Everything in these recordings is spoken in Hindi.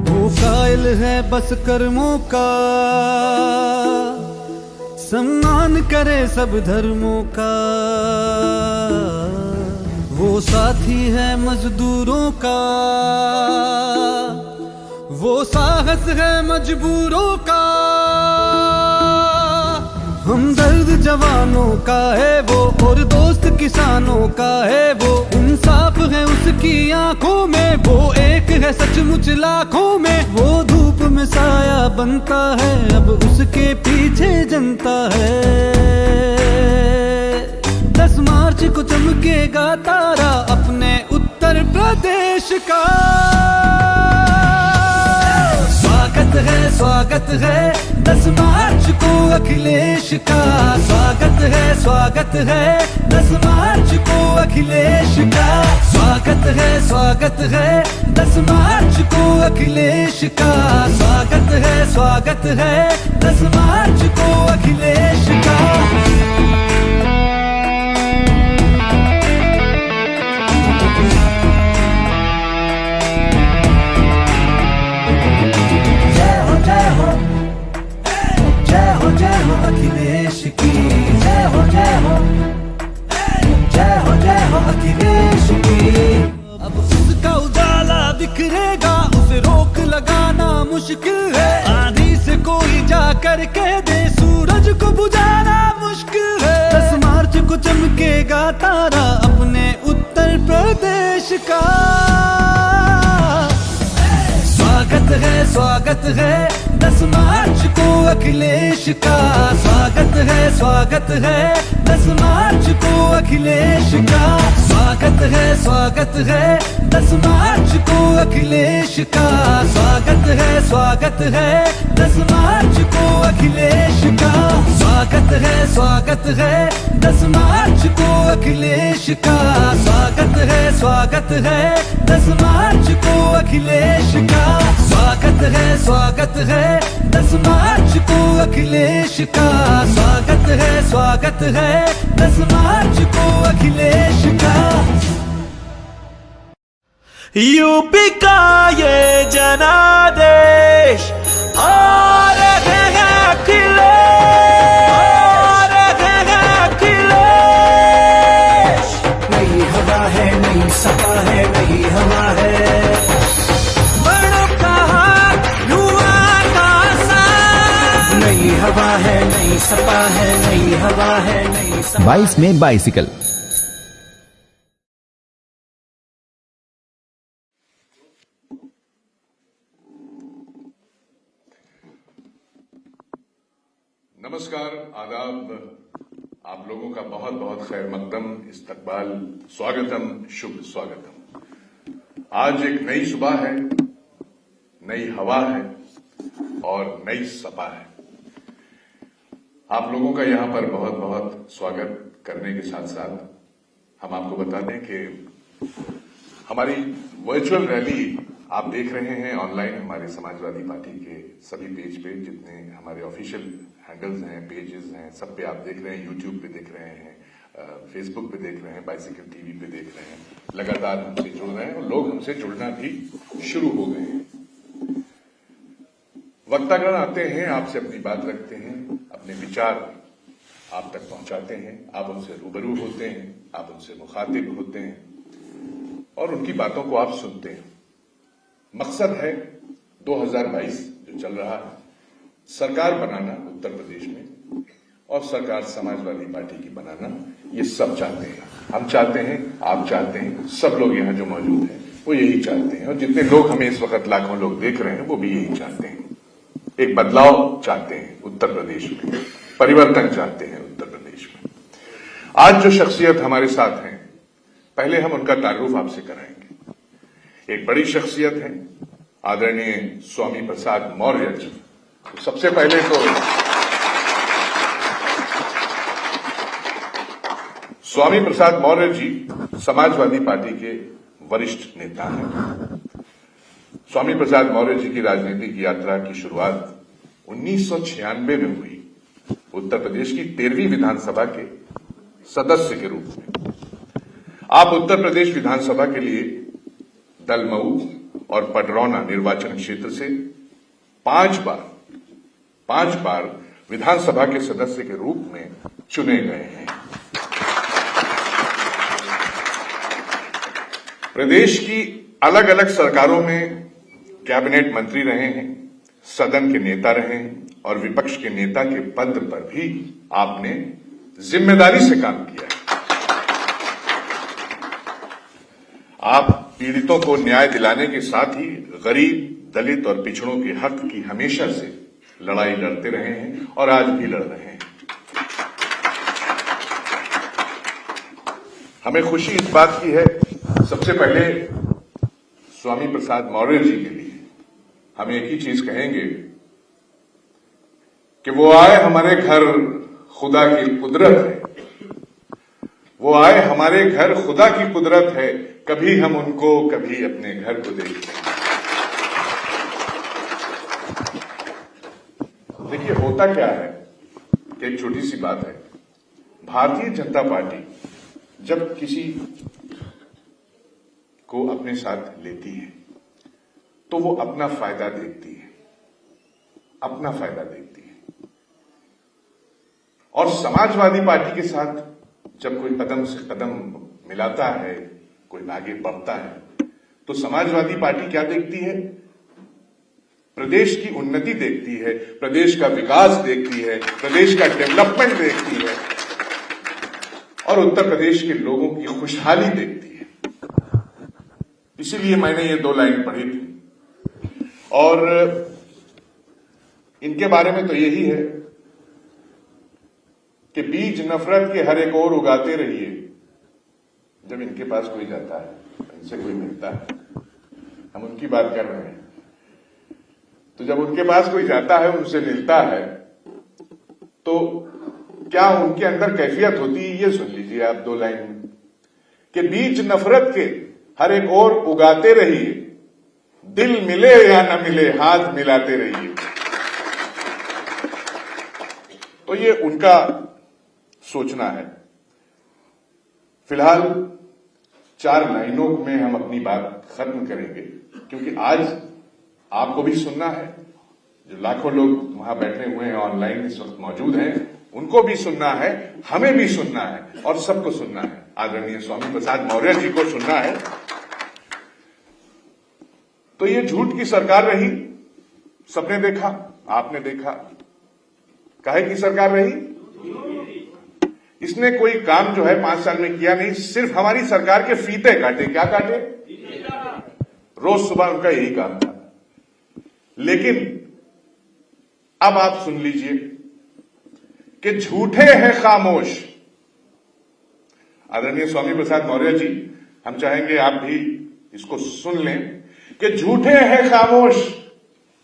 वो कायल है बस कर्मों का, सम्मान करे सब धर्मों का। वो साथी है मजदूरों का, वो साहस है मजबूरों का। हमदर्द जवानों का है वो, और दोस्त किसानों का है वो। इंसाफ है उसकी आंखों में, वो एक है सचमुच लाखों में। वो धूप में साया बनता है, अब उसके पीछे जनता है। 10 मार्च को चमकेगा तारा अपने उत्तर प्रदेश का। स्वागत है 10 मार्च को अखिलेश का। स्वागत है 10 मार्च को अखिलेश का। स्वागत है 10 मार्च को अखिलेश का। स्वागत है 10 मार्च को अखिलेश का। जय हो अखिलेश की, जय हो अखिलेश की। अब उसका उजाला बिखरेगा, उसे रोक लगाना मुश्किल है। आंधी से कोई जा कर कह दे, सूरज को बुझाना मुश्किल है। 10 मार्च को चमकेगा तारा अपने उत्तर प्रदेश का। स्वागत है 10 मार्च को अखिलेश का। स्वागत है 10 मार्च को अखिलेश का। स्वागत है 10 मार्च को अखिलेश का। स्वागत है 10 मार्च को अखिलेश का। स्वागत है 10 मार्च को अखिलेश का। स्वागत है 10 मार्च को अखिलेश का। स्वागत है 10 मार्च को अखिलेश का। स्वागत है 10 मार्च को अखिलेश का। यूपी का ये जनादेश आ रहे हैं अखिलेश, नई हवा है, नई सपा है, नई हवा है। बड़ों का हाथ, युवा का साथ। नई हवा है, नई सपा है, नई हवा है, नई सपा। 22 में बाइसिकल। नमस्कार, आदाब। आप लोगों का बहुत बहुत खैर मकदम, इस्तकबाल, स्वागतम, शुभ स्वागतम। आज एक नई सुबह है, नई हवा है और नई सपा है। आप लोगों का यहां पर बहुत बहुत स्वागत करने के साथ साथ हम आपको बता दें कि हमारी वर्चुअल रैली आप देख रहे हैं ऑनलाइन हमारे समाजवादी पार्टी के सभी पेज पे, जितने हमारे ऑफिशियल हैंडल्स हैं, पेजेस हैं, सब पे आप देख रहे हैं। यूट्यूब पे देख रहे हैं, फेसबुक पे देख रहे हैं, बाइसिकल टीवी पे देख रहे हैं। लगातार हमसे जुड़ रहे हैं और लोग हमसे जुड़ना भी शुरू हो गए हैं। वक्तागण आते हैं, आपसे अपनी बात रखते हैं, अपने विचार आप तक पहुंचाते हैं, आप उनसे रूबरू होते हैं, आप उनसे मुखातिब होते हैं और उनकी बातों को आप सुनते हैं। मकसद है 2022 जो चल रहा है, सरकार बनाना उत्तर प्रदेश में और सरकार समाजवादी पार्टी की बनाना, ये सब चाहते हैं। हम चाहते हैं, आप चाहते हैं, सब लोग यहां जो मौजूद हैं वो यही चाहते हैं और जितने लोग हमें इस वक्त लाखों लोग देख रहे हैं वो भी यही चाहते हैं। एक बदलाव चाहते हैं उत्तर प्रदेश में, परिवर्तन चाहते हैं उत्तर प्रदेश में। आज जो शख्सियत हमारे साथ हैं, पहले हम उनका तारुफ आपसे कराएंगे। एक बड़ी शख्सियत है आदरणीय स्वामी प्रसाद मौर्य जी। सबसे पहले तो स्वामी प्रसाद मौर्य जी समाजवादी पार्टी के वरिष्ठ नेता हैं। स्वामी प्रसाद मौर्य जी की राजनीतिक यात्रा की शुरुआत 1996 में हुई उत्तर प्रदेश की 13वीं विधानसभा के सदस्य के रूप में आप उत्तर प्रदेश विधानसभा के लिए दलमऊ और पडरौना निर्वाचन क्षेत्र से 5 बार विधानसभा के सदस्य के रूप में चुने गए हैं। प्रदेश की अलग अलग सरकारों में कैबिनेट मंत्री रहे हैं, सदन के नेता रहे हैं और विपक्ष के नेता के पद पर भी आपने जिम्मेदारी से काम किया है। आप पीड़ितों को न्याय दिलाने के साथ ही गरीब, दलित और पिछड़ों के हक की हमेशा से लड़ाई लड़ते रहे हैं और आज भी लड़ रहे हैं। हमें खुशी इस बात की है, सबसे पहले स्वामी प्रसाद मौर्य जी के लिए हम एक ही चीज कहेंगे कि वो आए हमारे घर, खुदा की कुदरत है। वो आए हमारे घर, खुदा की कुदरत है। कभी हम उनको, कभी अपने घर को देखते हैं। देखिए, होता क्या है कि एक छोटी सी बात है, भारतीय जनता पार्टी जब किसी को अपने साथ लेती है तो वो अपना फायदा देखती है, अपना फायदा देखती है। और समाजवादी पार्टी के साथ जब कोई कदम से कदम मिलाता है, कोई आगे बढ़ता है, तो समाजवादी पार्टी क्या देखती है? प्रदेश की उन्नति देखती है, प्रदेश का विकास देखती है, प्रदेश का डेवलपमेंट देखती है और उत्तर प्रदेश के लोगों की खुशहाली देखती है। इसीलिए मैंने ये 2 लाइन पढ़ी थी और इनके बारे में तो यही है कि बीज नफरत के हर एक ओर उगाते रहिए। जब इनके पास कोई जाता है, इनसे कोई मिलता है, हम उनकी बात कर रहे हैं, तो जब उनके पास कोई जाता है, उनसे मिलता है, तो क्या उनके अंदर कैफियत होती है, ये सुन लीजिए आप 2 लाइन में कि बीज नफरत के हर एक ओर उगाते रहिए, दिल मिले या न मिले हाथ मिलाते रहिए। तो ये उनका सोचना है। फिलहाल 4 लाइनों में हम अपनी बात खत्म करेंगे, क्योंकि आज आपको भी सुनना है, जो लाखों लोग वहां बैठे हुए हैं, ऑनलाइन इस वक्त मौजूद हैं, उनको भी सुनना है, हमें भी सुनना है और सबको सुनना है। आदरणीय स्वामी प्रसाद मौर्य जी को सुनना है। तो ये झूठ की सरकार रही, सबने देखा, आपने देखा। काहे की सरकार रही? इसने कोई काम जो है 5 साल में किया नहीं, सिर्फ हमारी सरकार के फीते काटे। क्या काटे? रोज सुबह उनका यही काम था। लेकिन अब आप सुन लीजिए कि झूठे हैं खामोश। आदरणीय स्वामी प्रसाद मौर्य जी, हम चाहेंगे आप भी इसको सुन लें कि झूठे हैं खामोश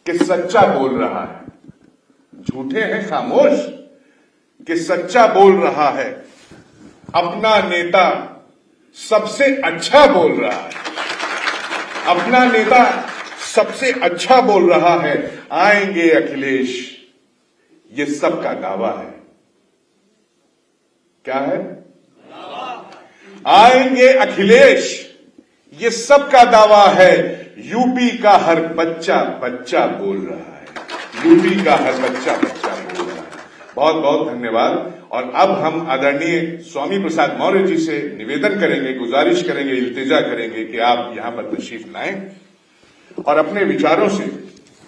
कि सच्चा बोल रहा है। झूठे हैं खामोश कि सच्चा बोल रहा है। अपना नेता सबसे अच्छा बोल रहा है। अपना नेता सबसे अच्छा बोल रहा है। आएंगे अखिलेश, ये सबका दावा है। क्या है? आएंगे अखिलेश, ये सबका दावा है। यूपी का हर बच्चा बच्चा बोल रहा है। यूपी का हर बच्चा बच्चा बोल रहा है। बहुत बहुत धन्यवाद। और अब हम आदरणीय स्वामी प्रसाद मौर्य जी से निवेदन करेंगे, गुजारिश करेंगे, इल्तिजा करेंगे कि आप यहां पर तशरीफ लाएं और अपने विचारों से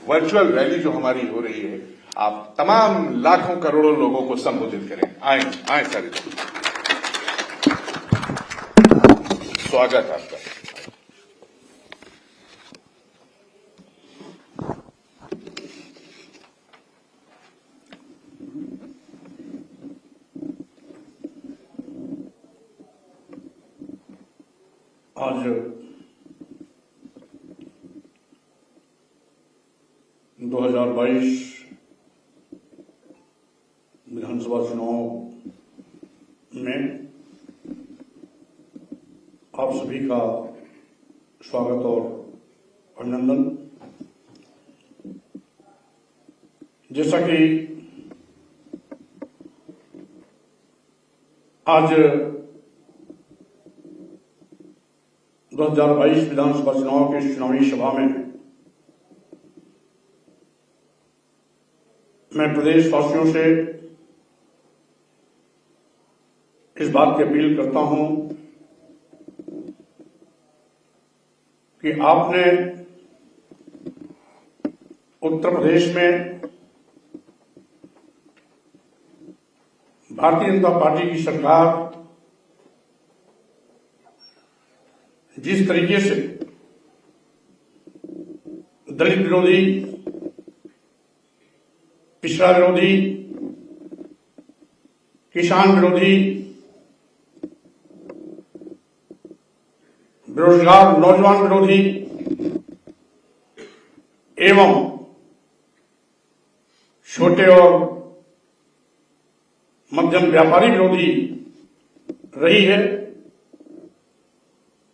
वर्चुअल रैली जो हमारी हो रही है, आप तमाम लाखों करोड़ों लोगों को संबोधित करें। आए सारे, स्वागत आपका। आज 2022 विधानसभा चुनाव में आप सभी का स्वागत और अभिनंदन। जैसा कि आज 2022 विधानसभा चुनाव की चुनावी सभा में मैं प्रदेशवासियों से इस बात की अपील करता हूं कि आपने उत्तर प्रदेश में भारतीय जनता पार्टी की सरकार जिस तरीके से दलित विरोधी, पिछड़ा विरोधी, किसान विरोधी, बेरोजगार नौजवान विरोधी एवं छोटे और मध्यम व्यापारी विरोधी रही है,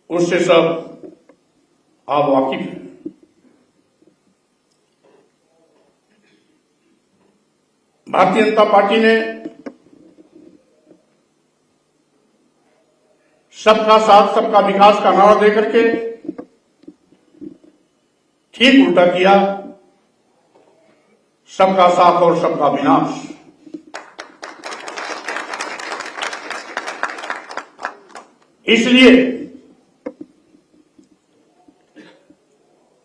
उससे सब आप वाकिफ हैं। भारतीय जनता पार्टी ने सबका साथ सबका विकास का नारा देकर के ठीक उल्टा किया, सबका साथ और सबका विनाश। इसलिए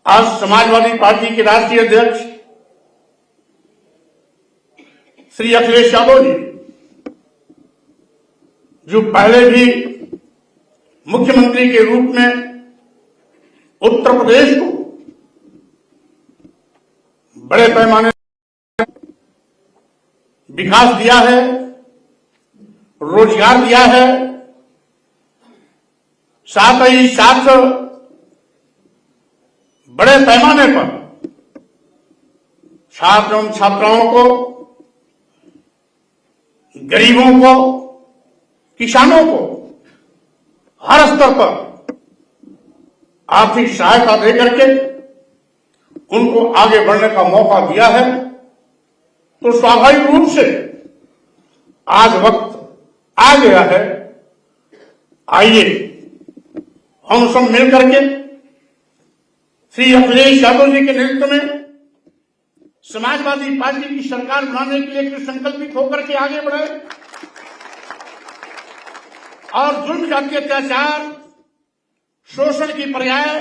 आज समाजवादी पार्टी के राष्ट्रीय अध्यक्ष श्री अखिलेश यादव जी, जो पहले भी मुख्यमंत्री के रूप में उत्तर प्रदेश को बड़े पैमाने विकास दिया है, रोजगार दिया है, साथ ही साथ बड़े पैमाने पर छात्र एवं छात्राओं को, गरीबों को, किसानों को हर स्तर पर आर्थिक सहायता देकर के उनको आगे बढ़ने का मौका दिया है। तो स्वाभाविक रूप से आज वक्त आ गया है, आइए हम सब मिलकर के श्री अखिलेश यादव जी के नेतृत्व में समाजवादी पार्टी की सरकार बनाने के लिए संकल्पित होकर के आगे बढ़े और जुल्म जाति अत्याचार, शोषण की पर्याय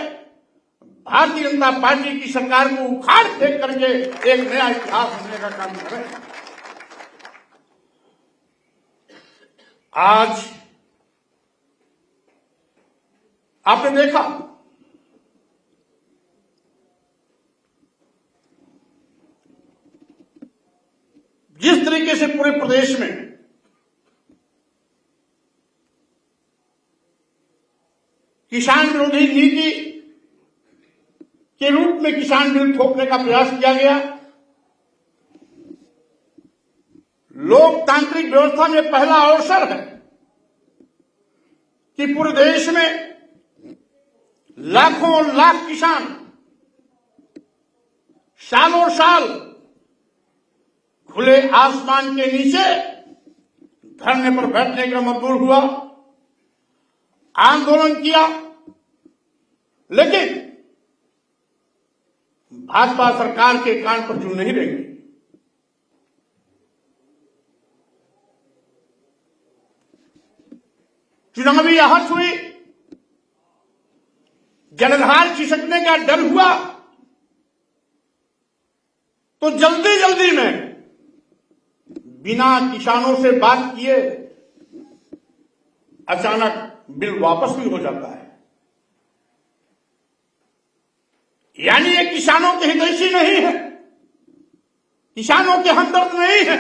भारतीय जनता पार्टी की सरकार को उखाड़ फेंक करके एक नया इतिहास बनने का काम करें। आज आपने देखा जिस तरीके से पूरे प्रदेश में किसान विरोधी नीति के रूप में किसान बिल थोपने का प्रयास किया गया, लोकतांत्रिक व्यवस्था में पहला अवसर है कि पूरे देश में लाखों लाख किसान सालों साल खुले आसमान के नीचे धरने पर बैठने का मजबूर हुआ, आंदोलन किया, लेकिन भाजपा सरकार के कान पर जू नहीं रहेंगे। चुनावी आहत हुई, जलधार खिसकने का डर हुआ, तो जल्दी जल्दी में बिना किसानों से बात किए अचानक बिल वापस भी हो जाता है। यानी ये किसानों के हितैषी नहीं है, किसानों के हमदर्द नहीं है,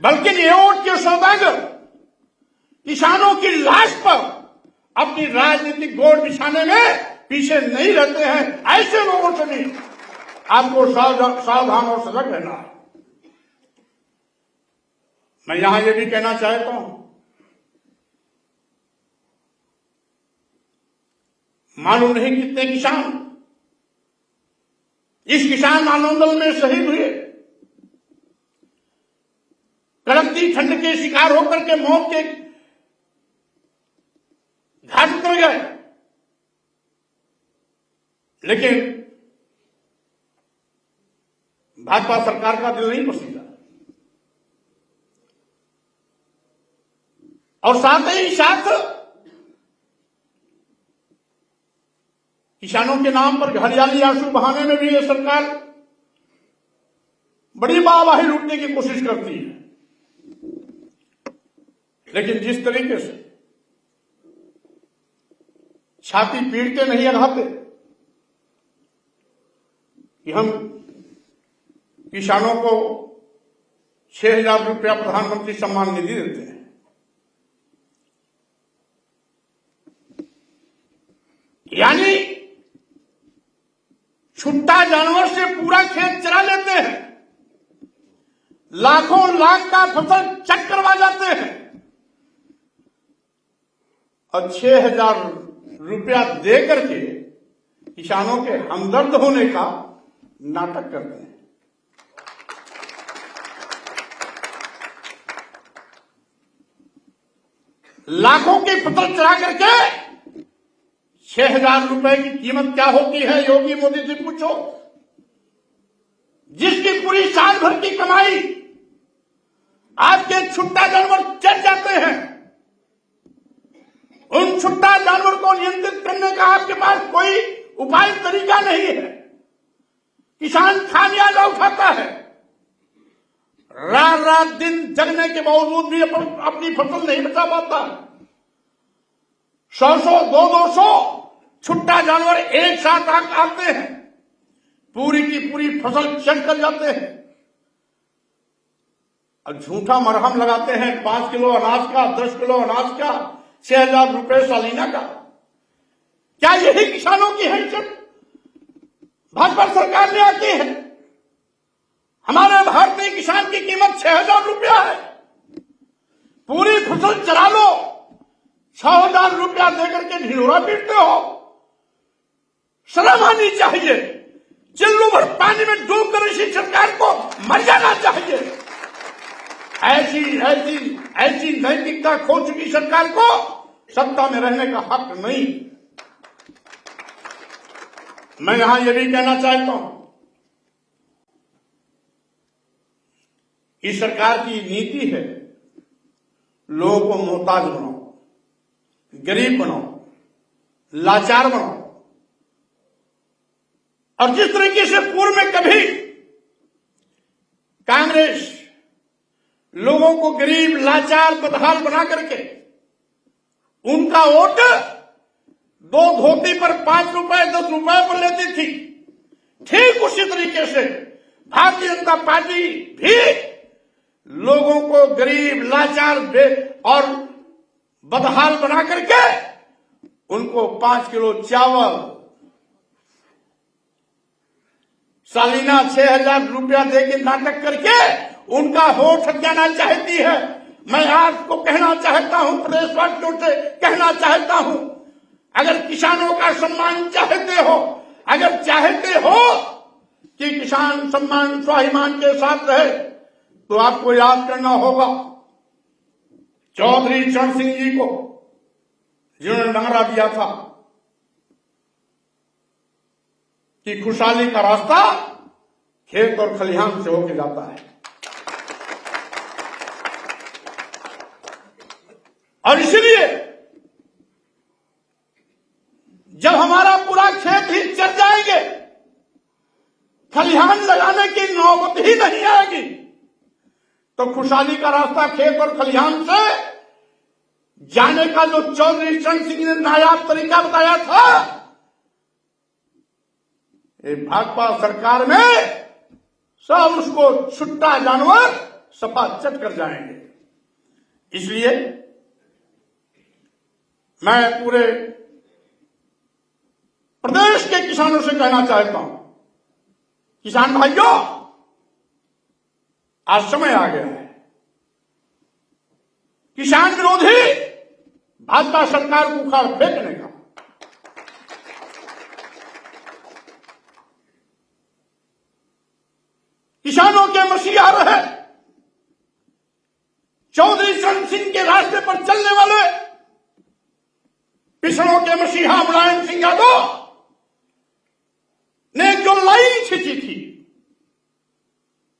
बल्कि ये वोट के सौदागर किसानों की लाश पर अपनी राजनीतिक गोड़ बिछाने में पीछे नहीं रहते हैं। ऐसे लोगों से भी आपको सावधान और सजग रहना है। मैं यहां ये भी कहना चाहता हूं, मालूम नहीं कितने किसान इस किसान आंदोलन में शहीद हुए, कड़कती ठंड के शिकार होकर के मौत के घाट उतर गए, लेकिन भाजपा सरकार का दिल नहीं पसीजा। और साथ ही साथ किसानों के नाम पर हरियाली आंसू बहाने में भी ये सरकार बड़ी वाहवाही लूटने की कोशिश करती है। लेकिन जिस तरीके से छाती पीट के नहीं अघाते कि हम किसानों को 6,000 रुपया प्रधानमंत्री सम्मान निधि देते हैं, यानी छुट्टा जानवर से पूरा खेत चरा लेते हैं, लाखों लाख का फसल चट करवा जाते हैं और 6,000 रुपया दे करके किसानों के हमदर्द होने का नाटक करते हैं। लाखों की फसल चरा करके 6,000 रुपए की कीमत क्या होती है योगी मोदी से पूछो। जिसकी पूरी साल भर की कमाई आपके छुट्टा जानवर चल जाते हैं, उन छुट्टा जानवर को नियंत्रित करने का आपके पास कोई उपाय तरीका नहीं है। किसान खामियाजा उठाता है, रात रात दिन जगने के बावजूद भी अपनी फसल नहीं बचा पाता। 100 200 छुट्टा जानवर एक साथ आते हैं, पूरी की पूरी फसल चट कर जाते हैं और झूठा मरहम लगाते हैं 5 किलो अनाज का, 10 किलो अनाज का, 6,000 रुपए सालीना का। क्या यही किसानों की हैसियत भाजपा सरकार ने आती है? हमारे भारतीय किसान की कीमत 6,000 रुपया है, पूरी फसल चरा लो, 6,000 रुपया देकर के ढिंढोरा पीटते हो। शर्म आनी चाहिए, चिल्लू भर पानी में डूबकर इसी सरकार को मर जाना चाहिए। ऐसी नैतिकता खो चुकी सरकार को सत्ता में रहने का हक नहीं। मैं यहां यह भी कहना चाहता हूं, इस सरकार की नीति है लोगों को मोहताज बनाओ, गरीब बनाओ, लाचार बनाओ। और जिस तरीके से पूर्व में कभी कांग्रेस लोगों को गरीब, लाचार, बदहाल बना करके उनका वोट 2 धोती पर 5 रुपए 10 रुपए पर लेती थी, ठीक उसी तरीके से भारतीय जनता पार्टी भी लोगों को गरीब, लाचार और बदहाल बना करके उनको 5 किलो चावल, सालीना 6,000 रुपया देके नाटक करके उनका वोट हथियाना चाहती है। मैं आपको कहना चाहता हूं, प्रदेशवासियों से कहना चाहता हूं, अगर किसानों का सम्मान चाहते हो, अगर चाहते हो कि किसान सम्मान स्वाभिमान के साथ रहे, तो आपको याद करना होगा चौधरी चरण सिंह जी को, जिन्होंने नारा दिया था कि खुशहाली का रास्ता खेत और खलिहान से होकर जाता है। और इसलिए जब हमारा पूरा खेत ही चल जाएंगे, खलिहान लगाने की नौबत ही नहीं आएगी, तो खुशहाली का रास्ता खेत और खलिहान से जाने का जो चौधरी चरण सिंह ने नायाब तरीका बताया था, ये भाजपा सरकार में सब उसको छुट्टा जानवर सपा चट कर जाएंगे। इसलिए मैं पूरे प्रदेश के किसानों से कहना चाहता हूं, किसान भाइयों, आज समय आ गया है किसान विरोधी भाजपा सरकार को उखाड़ फेंकने का। किसानों के मसीहा रहे सिंह के रास्ते पर चलने वाले पिछड़ों के मसीहा मुलायम सिंह यादव ने जो लाइन खींची थी,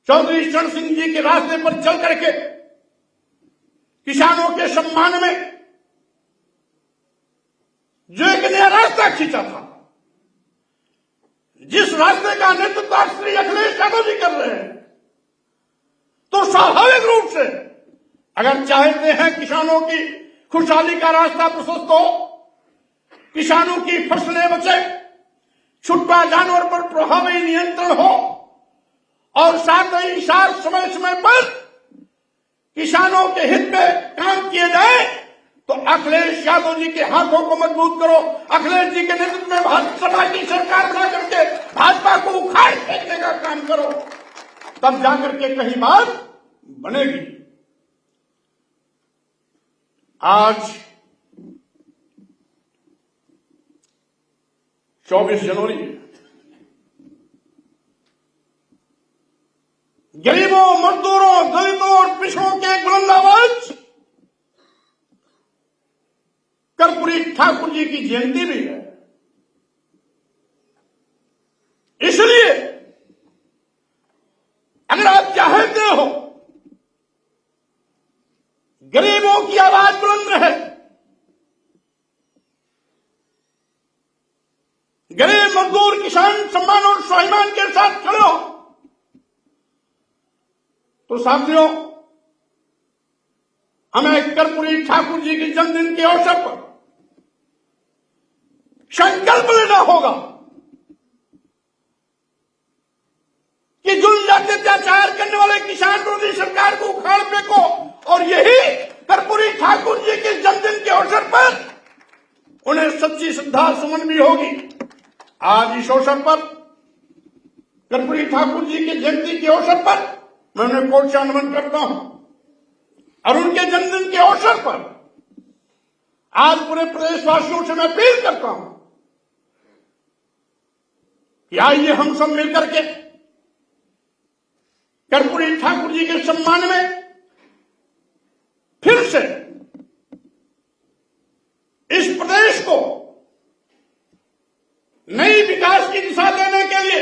चौधरी चरण सिंह जी के रास्ते पर चल करके किसानों के सम्मान में जो एक नया रास्ता खींचा था, जिस रास्ते का नेतृत्व श्री अखिलेश यादव जी कर रहे हैं, तो स्वाभाविक रूप से अगर चाहते हैं किसानों की खुशहाली का रास्ता प्रशस्त हो, किसानों की फसलें बचे, छुट्टा जानवर पर प्रभावी नियंत्रण हो और साथ ही साथ समय समय पर किसानों के हित में काम किए जाए, तो अखिलेश यादव जी के हाथों को मजबूत करो, अखिलेश जी के नेतृत्व में भाजपा की सरकार बना करके भाजपा को उखाड़ फेंकने का काम करो, तब जाकर के कहीं बात बनेगी। आज 24 जनवरी है। गरीबों, मजदूरों, दलितों और पिछड़ों के एक बुलंद आवाज कर्पूरी ठाकुर जी की जयंती भी है। इसलिए अगर आप चाहते हो गरीबों की आवाज बुलंद रहे, गरीब, मजदूर, किसान सम्मान और स्वाभिमान के साथ खड़े हो, तो साथियों, हमें कर्पूरी ठाकुर जी के जन्मदिन के अवसर पर संकल्प लेना होगा कि जुल्म जाति अत्याचार करने वाले किसान विरोधी सरकार को उखाड़ फेंको, और यही कर्पूरी ठाकुर जी के जन्मदिन के अवसर पर उन्हें सच्ची श्रद्धा सुमन भी होगी। आज इस अवसर पर कर्पूरी ठाकुर जी की जयंती के अवसर पर मैं उन्हें कोट से नमन करता हूं, और उनके जन्मदिन के अवसर पर आज पूरे प्रदेशवासियों से मैं अपील करता हूं कि आइए हम सब मिलकर के कर्पूरी ठाकुर जी के सम्मान में फिर से इस प्रदेश को नई विकास की दिशा देने के लिए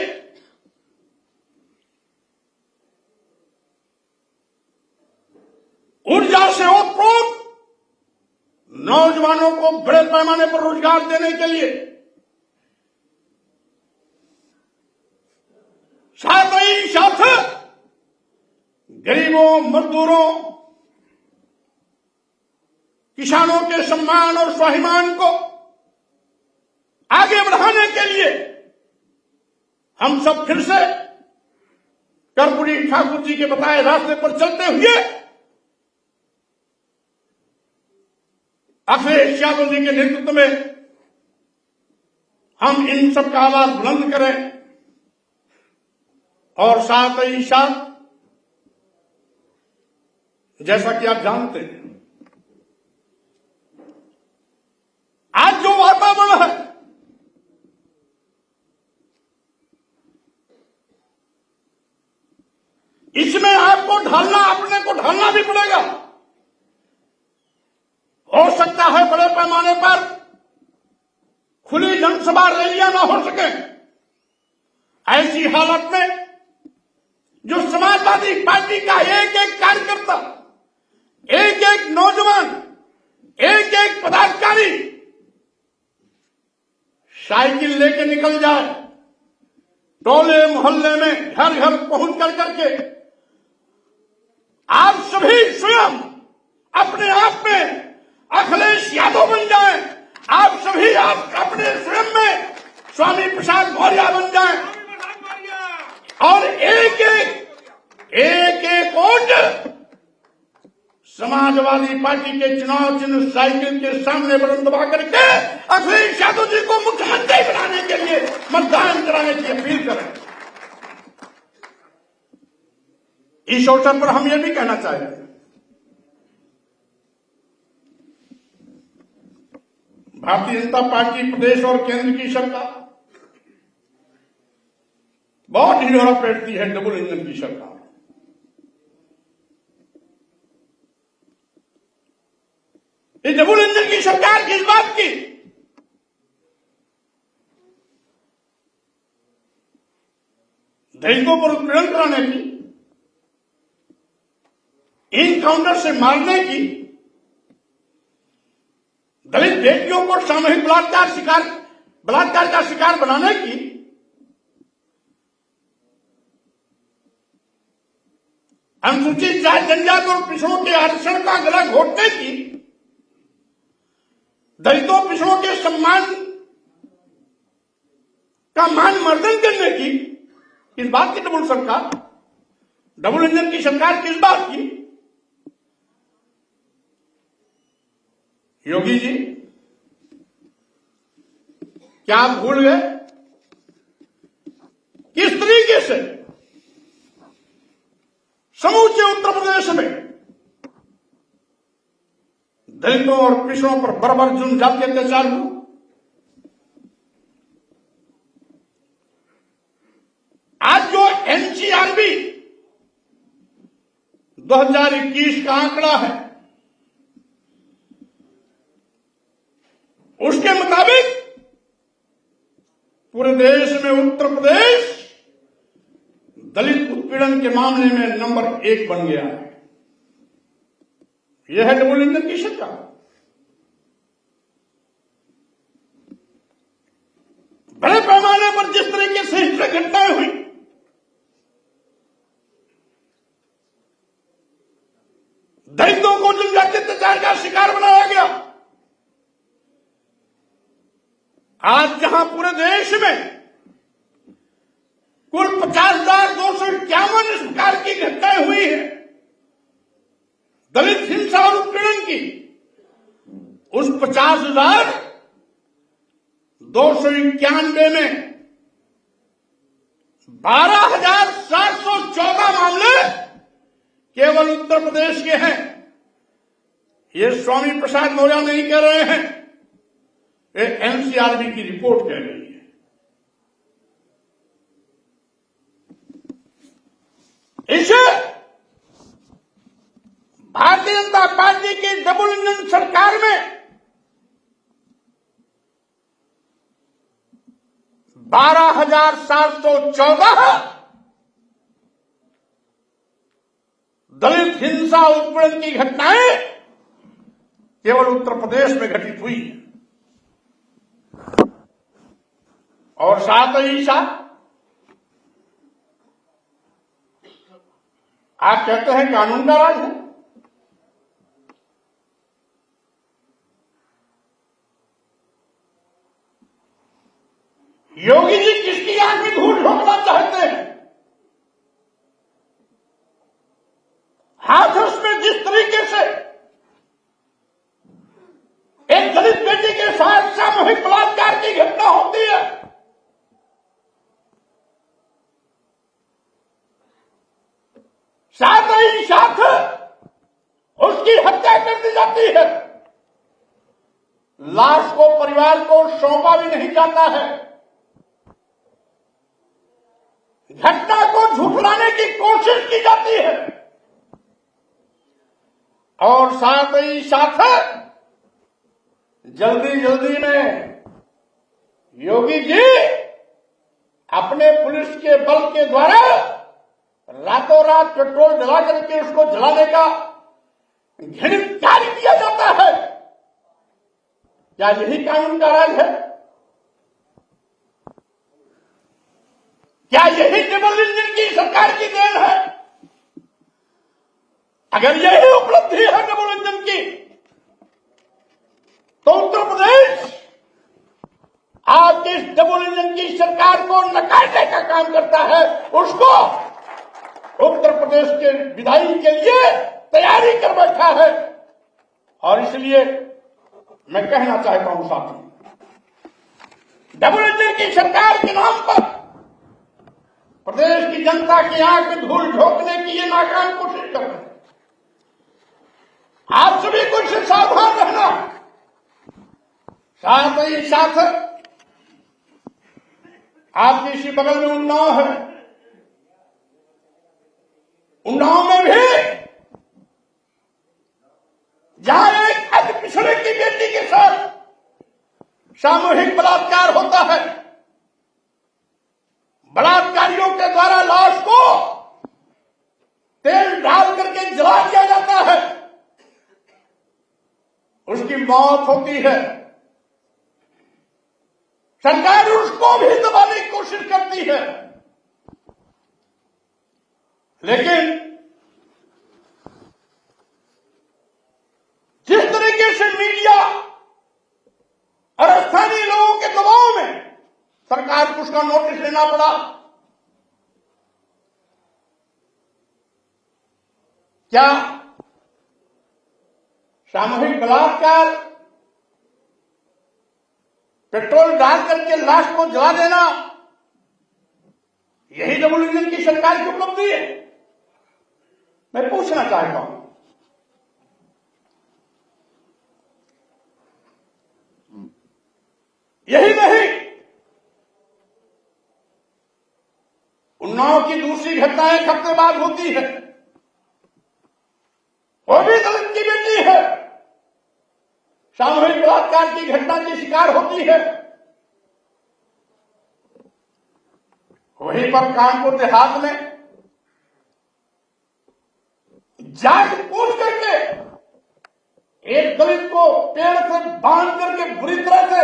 ऊर्जा से ओतप्रोत नौजवानों को बड़े पैमाने पर रोजगार देने के लिए, साथ ही साथ गरीबों, मजदूरों, किसानों के सम्मान और स्वाभिमान को आगे बढ़ाने के लिए हम सब फिर से कर्पूरी ठाकुर जी के बताए रास्ते पर चलते हुए अखिलेश यादव जी के नेतृत्व में हम इन सब का आवाज बुलंद करें, और साथ ही साथ जैसा कि आप जानते हैं आज जो वातावरण है, इसमें आपको ढालना, अपने को ढालना भी पड़ेगा। हो सकता है बड़े पैमाने पर खुली जनसभा रैलियां ना हो सके, ऐसी हालत में जो समाजवादी पार्टी का एक एक कार्यकर्ता, एक एक नौजवान, एक एक पदाधिकारी साइकिल लेके निकल जाए, टोले मोहल्ले में घर घर पहुंच कर करके आप सभी स्वयं अपने आप में अखिलेश यादव बन जाएं, आप सभी आप अपने स्वयं में स्वामी प्रसाद मौर्य बन जाएं, और एक एक वोट समाजवादी पार्टी के चुनाव चिन्ह साइकिल के सामने बटन दबा करके अखिलेश यादव जी को मुख्यमंत्री बनाने के लिए मतदान कराने की अपील करें। इस अवसर पर हम ये भी कहना चाहेंगे, भारतीय जनता पार्टी प्रदेश और केंद्र की सरकार बहुत ढिढोरा पीटती है, डबल इंजन की सरकार। ये डबल इंजन की सरकार किस बात की? दलितों पर उत्पीड़न कराने की, इनकाउंटर से मारने की, दलित बेटियों को सामूहिक बलात्कार का शिकार बनाने की, अनुसूचित जाति जनजाति और पिछड़ों के आरक्षण का गला घोटने की, दलितों पिछड़ों के सम्मान का मान मर्दन करने की, किस बात की डबल सरकार? डबल इंजन की सरकार किस बात की? योगी जी, क्या आप भूल गए किस तरीके से समूचे उत्तर प्रदेश में दलितों और पिछड़ों पर बर्बर जुल्म जाति अत्याचार हुआ? आज जो एनसीआरबी 2021 का आंकड़ा है, उसके मुताबिक पूरे देश में उत्तर प्रदेश दलित उत्पीड़न के मामले में नंबर 1 बन गया है। यह है डबल इंजन की सरकार। बड़े पैमाने पर जिस तरीके से हिंसक घटनाएं हुई, दलितों को जनजातीय अत्याचार का शिकार बनाया गया। आज जहां पूरे देश में कुल 50,251 इस प्रकार की घटनाएं हुई हैं दलित हिंसा और उत्पीड़न की, उस 50,291 में 12,714 मामले केवल उत्तर प्रदेश के हैं। ये स्वामी प्रसाद मौर्य नहीं कह रहे हैं, ये एनसीआरबी की रिपोर्ट कह रही है। इसे भारतीय जनता पार्टी की डबल इंजन सरकार में 12,714 दलित हिंसा उत्पीड़न की घटनाएं केवल उत्तर प्रदेश में घटित हुई है। और साथ ही साथ आप कहते हैं कानून का राज है। योगी जी किसकी आंख में धूल झोंकना चाहते हैं? हाथरस में जिस तरीके से एक दलित बेटी के साथ सामूहिक बलात्कार की घटना होती है, साथ ही साथ उसकी हत्या कर दी जाती है, लाश को परिवार को सौंपा भी नहीं जाता है, घटना को झुठलाने की कोशिश की जाती है, और साथ ही साथ जल्दी में योगी जी अपने पुलिस के बल के द्वारा रातों रात पेट्रोल जला करके उसको जलाने का घृणित कार्य किया जाता है। क्या यही कानून का राज है? क्या यही डबल इंजन की सरकार की देन है? अगर यही उपलब्धि है डबल इंजन की, तो उत्तर प्रदेश आपकी इस डबल इंजन की सरकार को नकारने का काम करता है, उसको उत्तर प्रदेश के विदाई के लिए तैयारी कर बैठा है। और इसलिए मैं कहना चाहता हूं साथियों, डबल इंजन की सरकार के नाम पर प्रदेश की जनता की आंख में धूल झोंकने की ये नाकाम कोशिश कर रहे हैं। आप सभी को इससे सावधान रहना। साथ ही साथ आपके इसी बगल में उन्नाव है, उन्नाव में भी जहां एक अति पिछड़े सामूहिक बलात्कार होता है, बलात्कारियों के द्वारा लाश को तेल डाल करके जला दिया जाता है, उसकी मौत होती है, सरकार उसको भी दबाने की कोशिश करती है। लेकिन जिस तरीके से मीडिया और स्थानीय लोगों के दबाव में सरकार को उसका नोटिस लेना पड़ा, क्या सामूहिक बलात्कार, पेट्रोल डाल करके लाश को जला देना, यही डबल इंजन की सरकार की उपलब्धि है? मैं पूछना चाहता हूं। यही नहीं, उन्नाव की दूसरी घटना एक हफ्ते बाद होती है, वो भी दलित की बेटी है, सामूहिक बलात्कार की घटना की शिकार होती है। वहीं पर कानपुर देहात में जांच पूछ करके एक दलित को पेड़ से बांध करके बुरी तरह से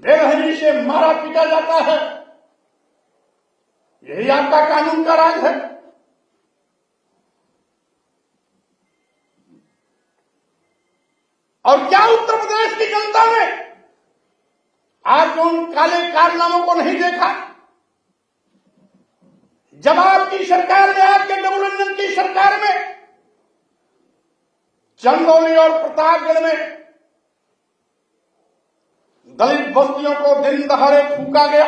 बेरहमी से मारा पीटा जाता है। यही आपका कानून का राज है? और क्या उत्तर प्रदेश की जनता ने आज उन काले कारनामों को नहीं देखा? जब आपकी सरकार में, आपके डबल इंजन की सरकार में चंदौली और प्रतापगढ़ में दलित बस्तियों को दिन दहाड़े फूका गया,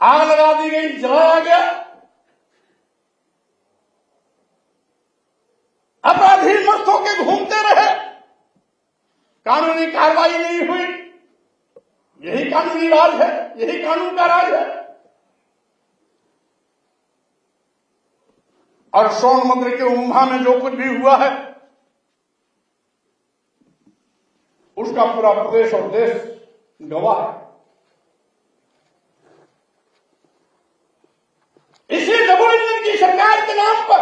आग लगा दी गई, जलाया गया, अपराधी मस्त होकर घूमते रहे, कानूनी कार्रवाई नहीं हुई। यही कानूनी राज है, यही कानून का राज है। और सोनभद्र के उम्भा में जो कुछ भी हुआ है उसका पूरा प्रदेश और देश गवाह है। इसी डबल इंजन की सरकार के नाम पर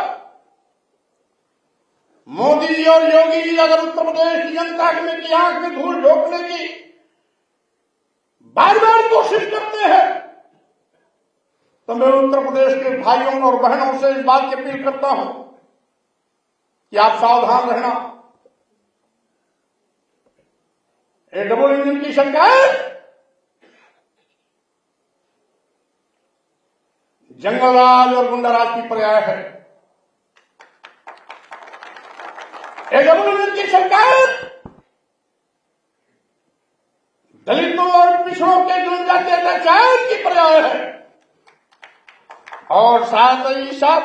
मोदी जी और योगी जी अगर उत्तर प्रदेश की जनता की आंख में धूल झोंकने की बार बार कोशिश करते हैं, तो मैं उत्तर प्रदेश के भाइयों और बहनों से इस बात की अपील करता हूं कि आप सावधान रहना। ये डबल इंजन की सरकार जंगलराज और गुंडाराज की पर्याय है। ये डबल इंजन की सरकार दलितों और पिछड़ों के जनजातीय अत्याचार की पर्याय है। और साथ ही साथ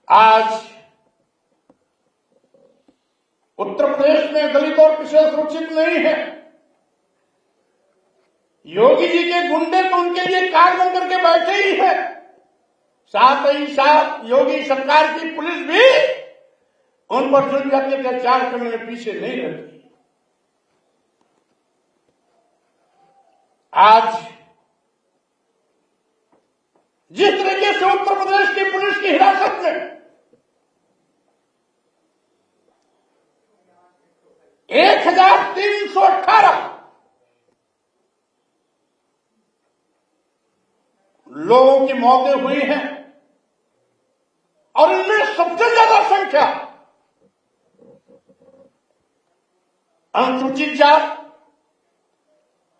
आज उत्तर प्रदेश में दलित और पिछड़े सुरक्षित नहीं है। योगी जी के गुंडे तो उनके लिए कार बन करके बैठे ही है, साथ ही साथ योगी सरकार की पुलिस भी उन पर जनजातीय अत्याचार करने में पीछे नहीं रहती। आज जिस तरीके से उत्तर प्रदेश की पुलिस की हिरासत में 1318 लोगों की मौतें हुई हैं और इनमें सबसे ज्यादा संख्या अनुसूचित जात,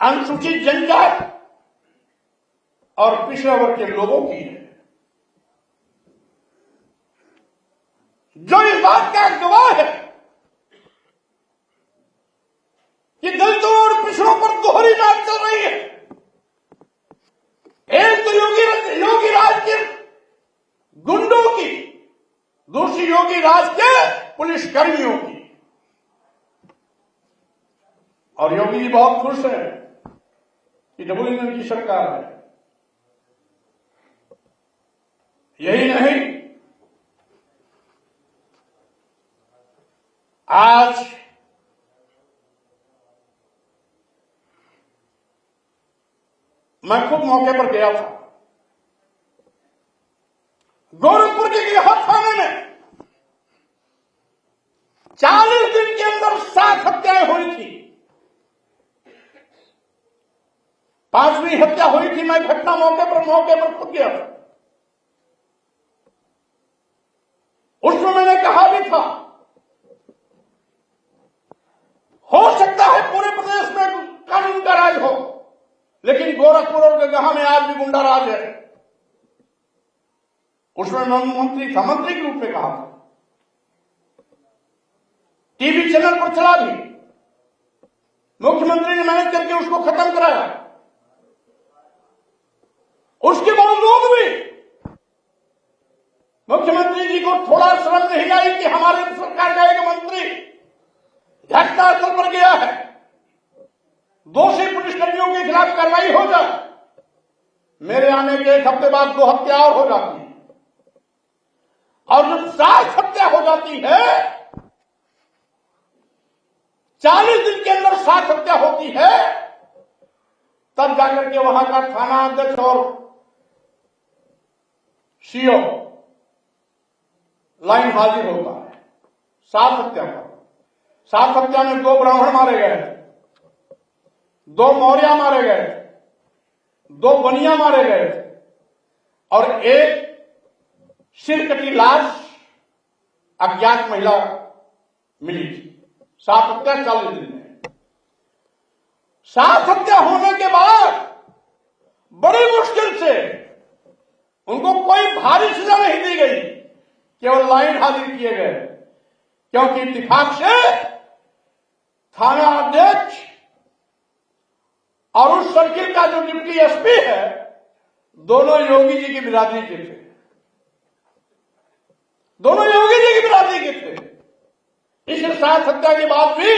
अनुसूचित जनजाति और पिछड़ा वर्ग के लोगों की है, जो इस बात का गवाह है कि दलितों और पिछड़ों पर दोहरी नाच चल रही है। एक तो योगी राज के गुंडों की, दूसरी योगी राज के पुलिस कर्मियों की। और योगी जी बहुत खुश है कि डबल इंजन की सरकार है। यही नहीं, आज मैं खुद मौके पर गया था। गोरखपुर के गिरहत थाने में 40 दिन के अंदर 7 हत्याएं हुई थी। 5वीं हत्या हुई थी। मैं घटना मौके पर खुद गया था। उसमें मैंने कहा भी था, हो सकता है पूरे प्रदेश में कानून का राज हो, लेकिन गोरखपुर और गगहा में आज भी गुंडा राज है। उसमें मैं मंत्री था, मंत्री के रूप में कहा था। टीवी चैनल पर चला भी, मुख्यमंत्री ने मेहनत करके उसको खत्म कराया। उसके बावजूद भी मुख्यमंत्री जी को थोड़ा शर्म नहीं आई कि हमारे सरकार का एक मंत्री घटनास्थल पर गया है, दोषी पुलिसकर्मियों के खिलाफ कार्रवाई हो जाए। मेरे आने के 1 हफ्ते बाद 2 हत्या और हो जाती है, और जब 7 हत्या हो जाती है, 40 दिन के अंदर 7 हत्या होती है, तब जाकर के वहां का थाना अध्यक्ष और सीओ लाइन हाजिर होता है। 7 हत्या पर 7 हत्या में 2 ब्राह्मण मारे गए, 2 मौर्य मारे गए, 2 बनिया मारे गए, और 1 सिरकटी लाश अज्ञात महिला मिली थी। 7 हत्या 40 दिन में। 7 हत्या होने के बाद बड़ी मुश्किल से उनको कोई भारी सजा नहीं दी गई, केवल लाइन हाजिर किए गए, क्योंकि इत्तेफाक से थाना अध्यक्ष और उस सर्किल का जो डिप्टी एसपी है, दोनों योगी जी की बिरादरी के थे। दोनों योगी जी की बिरादरी के थे। इस 7 हत्या के बाद भी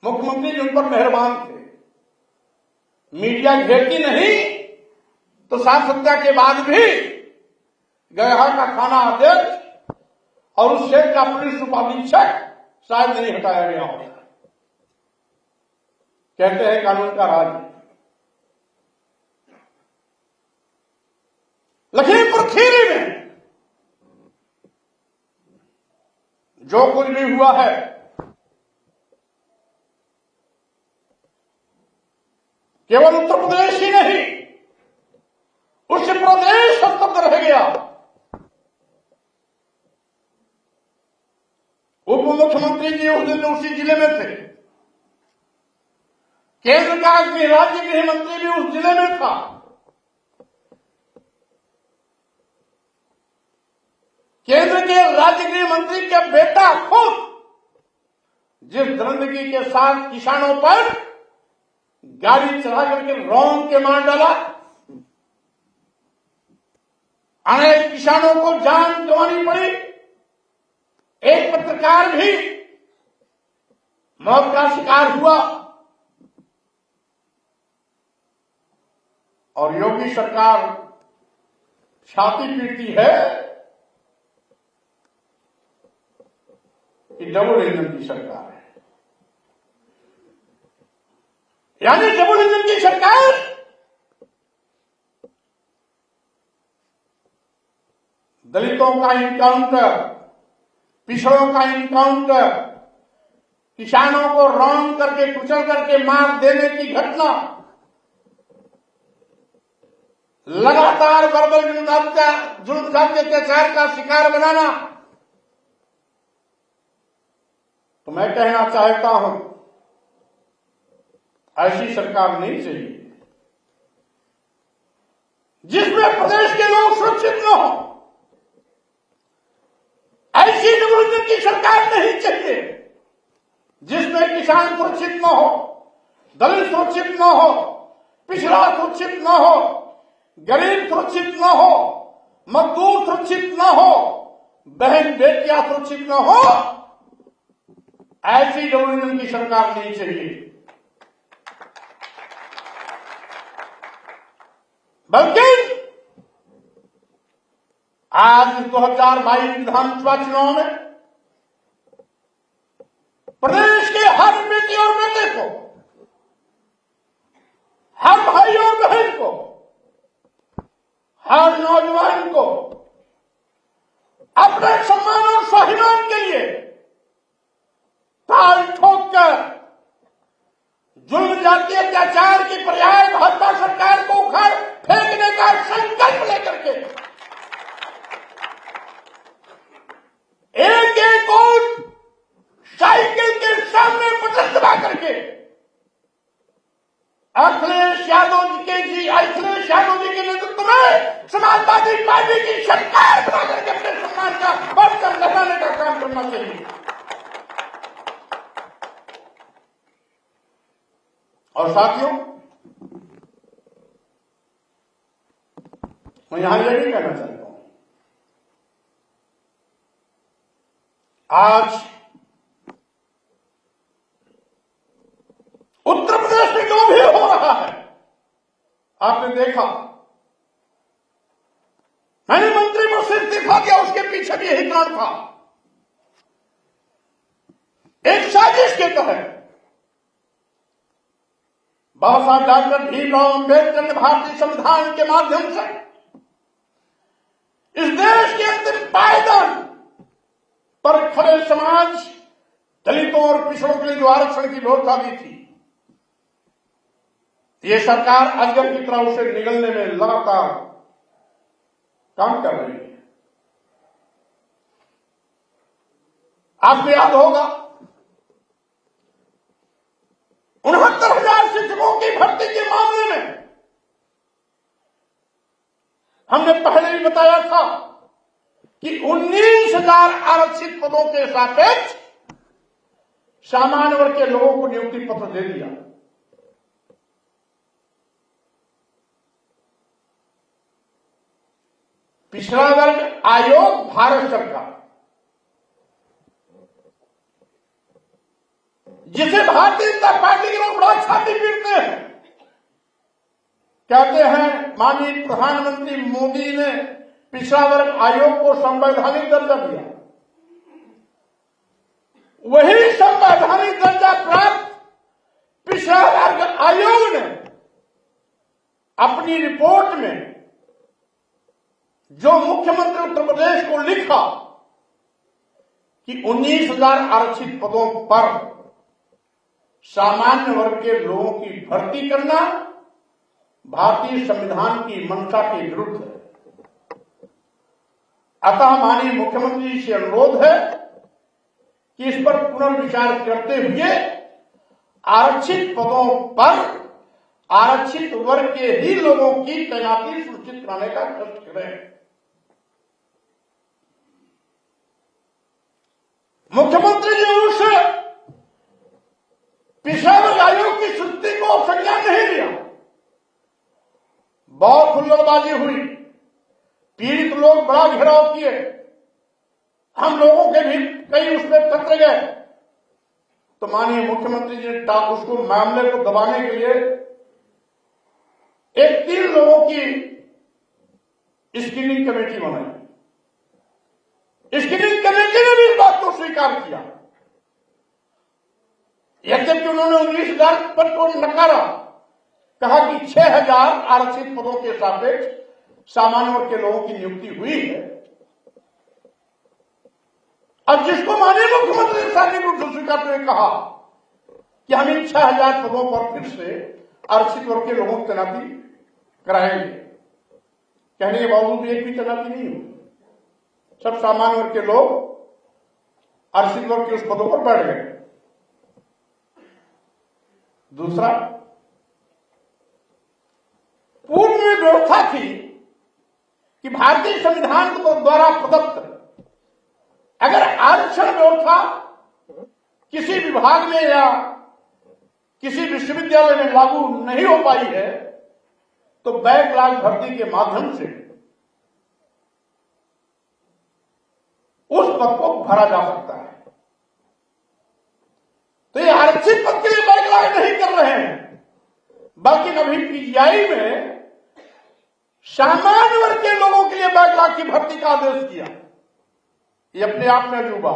मुख्यमंत्री जी उन पर मेहरबान थे। मीडिया घेरती नहीं तो 7 हत्या के बाद भी गया का थाना अध्यक्ष और उस शहर का पुलिस उपाधीक्षक शायद नहीं हटाया गया होगा। कहते हैं कानून का राज। लखीमपुर खीरी में जो कुछ भी हुआ है, केवल उत्तर प्रदेश ही नहीं, उस प्रदेश स्तब्ध रह गया। उप मुख्यमंत्री जी उस दिन उसी जिले में थे। केंद्र का राज्य गृह मंत्री भी उस जिले में था। केंद्र के राज्य गृह मंत्री का बेटा खुद जिस दरिंदगी के साथ किसानों पर गाड़ी चला करके रौंद के मार डाला, अनेक किसानों को जान गंवानी पड़ी, एक पत्रकार भी मौत का शिकार हुआ, और योगी सरकार छाती पीटती है कि डबल इंजन की सरकार है। यानी डबल इंजन की सरकार दलितों का इनकाउंटर, पिछड़ों का इनकाउंटर, किसानों को रौंद करके कुचल करके मार देने की घटना, लगातार वर्बल जुल्म अत्याचार का शिकार बनाना। तो मैं कहना चाहता हूं, ऐसी सरकार नहीं चाहिए जिसमें प्रदेश के लोग सुरक्षित न हो। ऐसी डबल की सरकार नहीं चाहिए जिसमें किसान सुरक्षित न हो, दलित सुरक्षित न हो, पिछड़ा सुरक्षित न हो, गरीब सुरक्षित न हो, मजदूर सुरक्षित न हो, बहन बेटियां सुरक्षित न हो। ऐसी डबल की सरकार नहीं चाहिए। बल्कि आज 2022 विधानसभा चुनाव में प्रदेश के हर बेटी और बेटे को, हर भाई और बहन को, हर नौजवान को अपने सम्मान और स्वाभिमान के लिए ताल ठोककर जुल्म जातीय अत्याचार की पर्याय भाजपा सरकार को उखाड़ फेंकने का संकल्प लेकर के एक एक वोट साइकिल के सामने बटन दबा करके अखिलेश यादव जी के नेतृत्व में समाजवादी पार्टी की सरकार बना करके अपने सम्मान का बढ़कर लहराने का काम करना चाहिए। और साथियों, मैं यहां यह भी कहना चाहता हूं, आज उत्तर प्रदेश में जो भी हो रहा है, आपने देखा, मैंने मंत्री को सिर्फ दिखा दिया, उसके पीछे भी यही कारण था। एक साजिश के तहत बाबा साहब डॉक्टर भीमराव अम्बेडकर ने भारतीय संविधान के माध्यम से इस देश के अंतिम पायदान पर खड़े समाज, दलितों और पिछड़ों के लिए जो आरक्षण की व्यवस्था दी थी, ये सरकार अजगर की तरह उसे निगलने में लगातार काम कर रही है। आपको याद होगा 69,000 शिक्षकों की भर्ती के मामले में हमने पहले ही बताया था कि 19,000 आरक्षित पदों के सापेक्ष सामान्य वर्ग के लोगों को नियुक्ति पत्र दे दिया। पिछड़ा वर्ग आयोग भारत सरकार, जिसे भारतीय जनता पार्टी के लोग बड़ा छाती पीटते हैं, कहते हैं माननीय प्रधानमंत्री मोदी ने पिछड़ा वर्ग आयोग को संवैधानिक दर्जा दिया। वही संवैधानिक दर्जा प्राप्त पिछड़ा वर्ग आयोग ने अपनी रिपोर्ट में जो मुख्यमंत्री उत्तर प्रदेश को लिखा कि 19,000 आरक्षित पदों पर सामान्य वर्ग के लोगों की भर्ती करना भारतीय संविधान की मंशा के विरुद्ध है। अतः माननीय मुख्यमंत्री जी से अनुरोध है कि इस पर पुनर्विचार करते हुए आरक्षित पदों पर आरक्षित वर्ग के ही लोगों की तैनाती सुनिश्चित कराने का कष्ट करें। मुख्यमंत्री जी उस पिछड़ा वर्ग आयोग की स्थिति को संज्ञान नहीं लिया। बहुत हुल्लड़बाजी हुई, पीड़ित लोग बड़ा घेराव किए, हम लोगों के भी कई उसमें टकरे गए। तो माननीय मुख्यमंत्री जी ने उसको मामले को दबाने के लिए एक 3 लोगों की स्क्रीनिंग कमेटी बनाई। स्क्रीनिंग कमेटी ने भी इस बात को स्वीकार किया, यद्यपि उन्होंने 19,000 पद को नकारा, कहा कि 6,000 आरक्षित पदों के सापेक्ष सामान्य वर्ग के लोगों की नियुक्ति हुई है। अब जिसको माननीय मुख्यमंत्री ने सार्वजनिक रूप से स्वीकारते हुए कहा कि हम इन 6,000 पदों पर फिर से आरक्षित वर्ग के लोगों की तैनाती कराएंगे, कहने के बावजूद एक भी तैनाती नहीं हुई। सब सामान्य वर्ग के लोग आरक्षित वर्ग के उस पदों पर बैठ गए। दूसरा, पूर्व में व्यवस्था थी कि भारतीय संविधान को द्वारा प्रदत्त अगर आरक्षण व्यवस्था किसी विभाग में या किसी विश्वविद्यालय में लागू नहीं हो पाई है तो बैकलॉग भर्ती के माध्यम से उस पद को भरा जा सकता है। तो ये आरक्षित पद के लिए बैकलॉग नहीं कर रहे हैं, बल्कि अभी पीजीआई में सामान्य वर्ग के लोगों के लिए बैकलॉग की भर्ती का आदेश किया। ये अपने आप में अजूबा।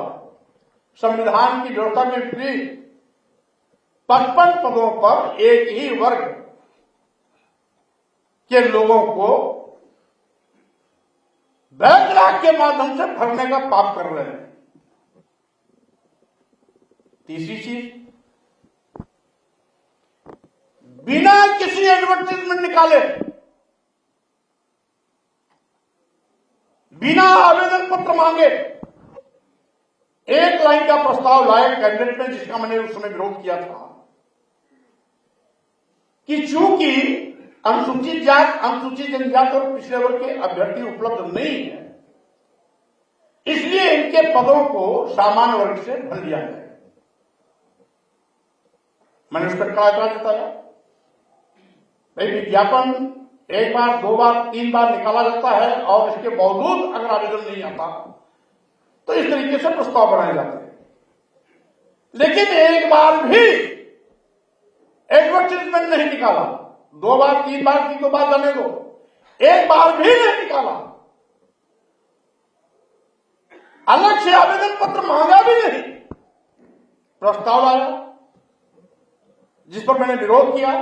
संविधान की व्यवस्था के विपरीत 55 पदों पर एक ही वर्ग के लोगों को बैकलॉग के माध्यम से भरने का पाप कर रहे हैं। तीसरी चीज, बिना किसी एडवर्टाइजमेंट निकाले, बिना आवेदन पत्र मांगे एक लाइन का प्रस्ताव लाए कैबिनेट में, जिसका मैंने उस समय विरोध किया था कि चूंकि अनुसूचित जात, अनुसूचित जनजाति और पिछड़े वर्ग के अभ्यर्थी उपलब्ध नहीं है, इसलिए इनके पदों को सामान्य वर्ग से भर दिया जाए। मैंने उस पर कड़ा एतराज जताया। भाई, विज्ञापन एक बार, दो बार, तीन बार निकाला जाता है और इसके बावजूद अगर आवेदन नहीं आता तो इस तरीके से प्रस्ताव बनाए जाते हैं। लेकिन एक बार भी एडवर्टाइजमेंट नहीं निकाला, दो बार, तीन बार, तीन दो बार जाने दो, एक बार भी नहीं निकाला, अलग से आवेदन पत्र मांगा भी नहीं, प्रस्ताव लाया जिस पर मैंने विरोध किया।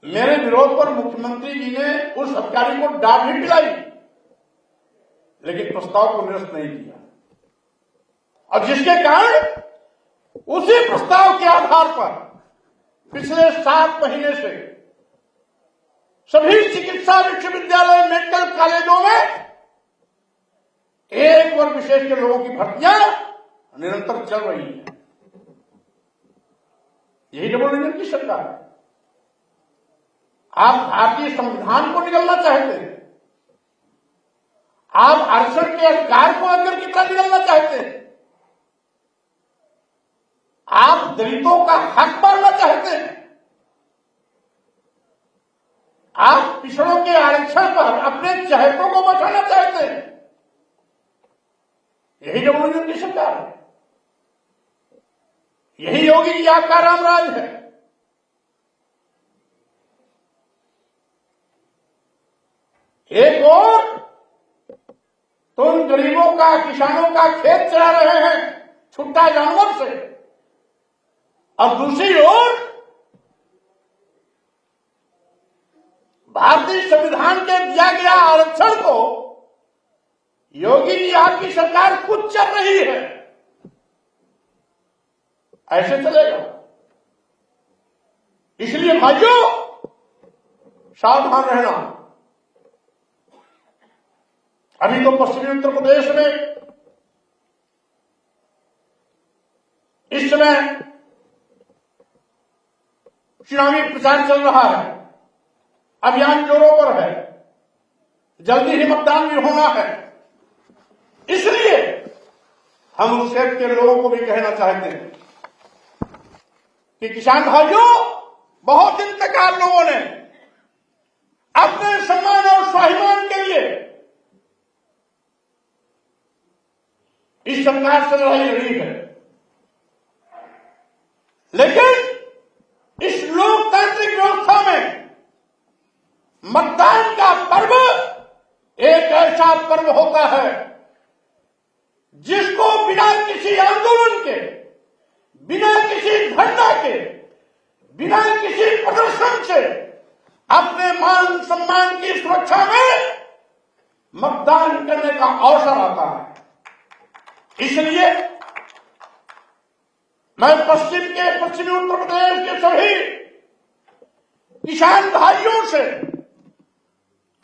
मेरे विरोध पर मुख्यमंत्री जी ने उस अधिकारी को डांट भी पिलाई, लेकिन प्रस्ताव को निरस्त नहीं किया, और जिसके कारण उसी प्रस्ताव के आधार पर पिछले 7 महीने से सभी चिकित्सा विश्वविद्यालय, मेडिकल कॉलेजों में एक वर्ग विशेष के लोगों की भर्तियां निरंतर चल रही है। यही डबल इंजन की सरकार है। आप भारतीय संविधान को निगलना चाहते हैं, आप आरक्षण के अधिकार को अंदर की तरह निगलना चाहते हैं, आप दलितों का हक मारना चाहते हैं, आप पिछड़ों के आरक्षण पर अपने चहेतों को बचाना चाहते हैं। यही डबल इंजन की सरकार है। यही योगी जी आपका रामराज है। एक और तुम गरीबों का, किसानों का खेत चला रहे हैं छुट्टा जानवर से, और दूसरी ओर भारतीय संविधान के दिया गया आरक्षण को योगी जी आपकी सरकार खुद चल रही है। ऐसे चलेगा। इसलिए भाइयों, सावधान रहना। अभी तो पश्चिमी उत्तर प्रदेश में इस समय चुनावी प्रचार चल रहा है, अभियान जोरों पर है, जल्दी ही मतदान भी होना है। इसलिए हम उस क्षेत्र के लोगों को भी कहना चाहते हैं कि किसान भाइयों, बहुत दिन तक आप लोगों ने अपने सम्मान और स्वाभिमान के लिए इस सरकार से लड़ाई लड़ी है, लेकिन इस लोकतांत्रिक व्यवस्था में मतदान का पर्व एक ऐसा पर्व होता है जिसको बिना किसी आंदोलन के, बिना किसी धरना के, बिना किसी प्रदर्शन से अपने मान सम्मान की सुरक्षा में मतदान करने का अवसर आता है। इसलिए मैं पश्चिमी उत्तर प्रदेश के सभी किसान भाइयों से,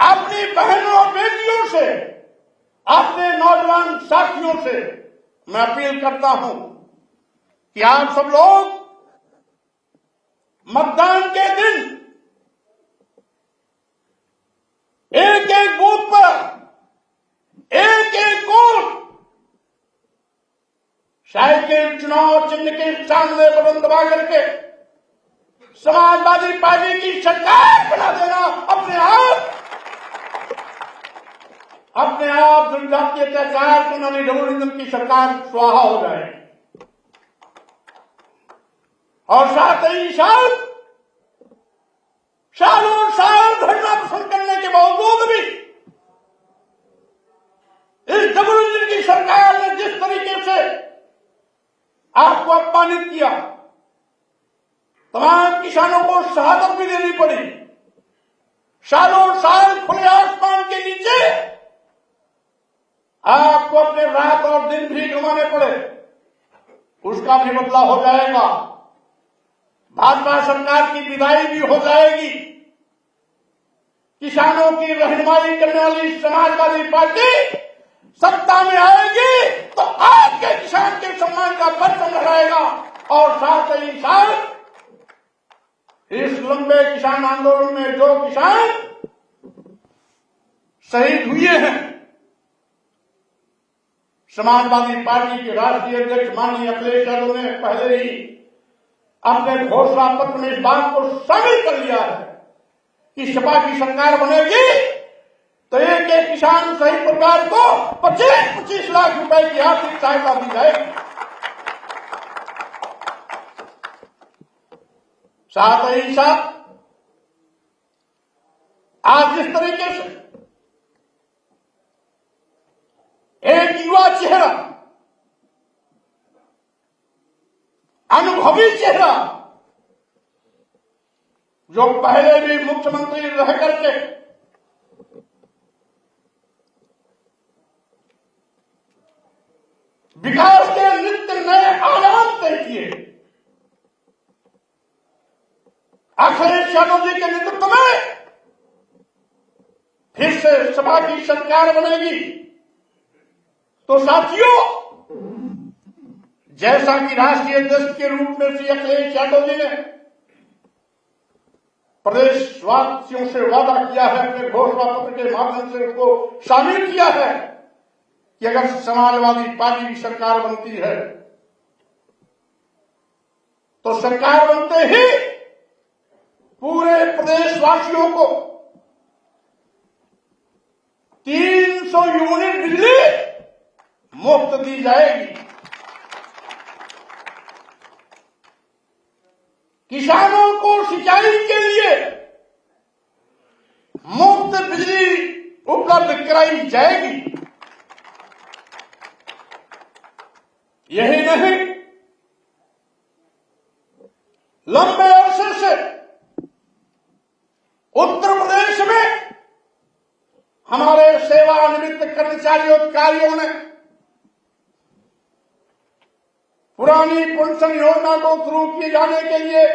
अपनी बहनों बेटियों से, अपने नौजवान साथियों से मैं अपील करता हूं कि आप सब लोग मतदान के दिन एक एक बूथ पर एक एक वोट साइकिल चुनाव चिन्ह के सामने बटन दबा करके समाजवादी पार्टी की सरकार बना देना अपने आप जनजातीय अत्याचार करने डबल इंजन की सरकार स्वाहा हो जाए। और साथ ही साथ सालों साल धरना प्रदर्शन करने के बावजूद भी इस डबल इंजन की सरकार ने जिस तरीके अपमानित किया, तमाम किसानों को शहादत भी देनी पड़ी, सालों साल खुले आसमान के नीचे आपको अपने रात और दिन भी गंवाने पड़े, उसका भी बदला हो जाएगा। भाजपा सरकार की विदाई भी हो जाएगी। किसानों की रहनुमाई करने वाली समाजवादी पार्टी सत्ता में आएगी तो आज के किसान के सम्मान का परचम लहराएगा और साथ ही साथ इस लंबे किसान आंदोलन में जो किसान शहीद हुए हैं, समाजवादी पार्टी के राष्ट्रीय अध्यक्ष माननीय अखिलेश यादव ने पहले ही अपने घोषणा पत्र में इस बात को शामिल कर लिया है कि सपा की सरकार बनेगी तो एक एक किसान शहीद परिवार को 25-25 लाख रुपए की आर्थिक सहायता दी जाएगी। साथ ही साथ आज जिस तरीके से एक युवा चेहरा, अनुभवी चेहरा, जो पहले भी मुख्यमंत्री रह करके विकास के नित्य नए आयाम तय किए, अखिलेश यादव जी के नेतृत्व में फिर से सपा की सरकार बनेगी तो साथियों, जैसा कि राष्ट्रीय अध्यक्ष के रूप में श्री अखिलेश यादव जी ने प्रदेशवासियों से वादा किया है, अपने घोषणा पत्र के माध्यम से उसको शामिल किया है कि अगर समाजवादी पार्टी की सरकार बनती है तो सरकार बनते ही पूरे प्रदेशवासियों को 300 यूनिट बिजली मुफ्त दी जाएगी। किसानों को सिंचाई के लिए मुफ्त बिजली उपलब्ध कराई जाएगी। यही नहीं, लंबे अरसे से उत्तर प्रदेश में हमारे सेवानिवृत्त कर्मचारियों अधिकारियों ने पुरानी पेंशन योजना को शुरू किए जाने के लिए,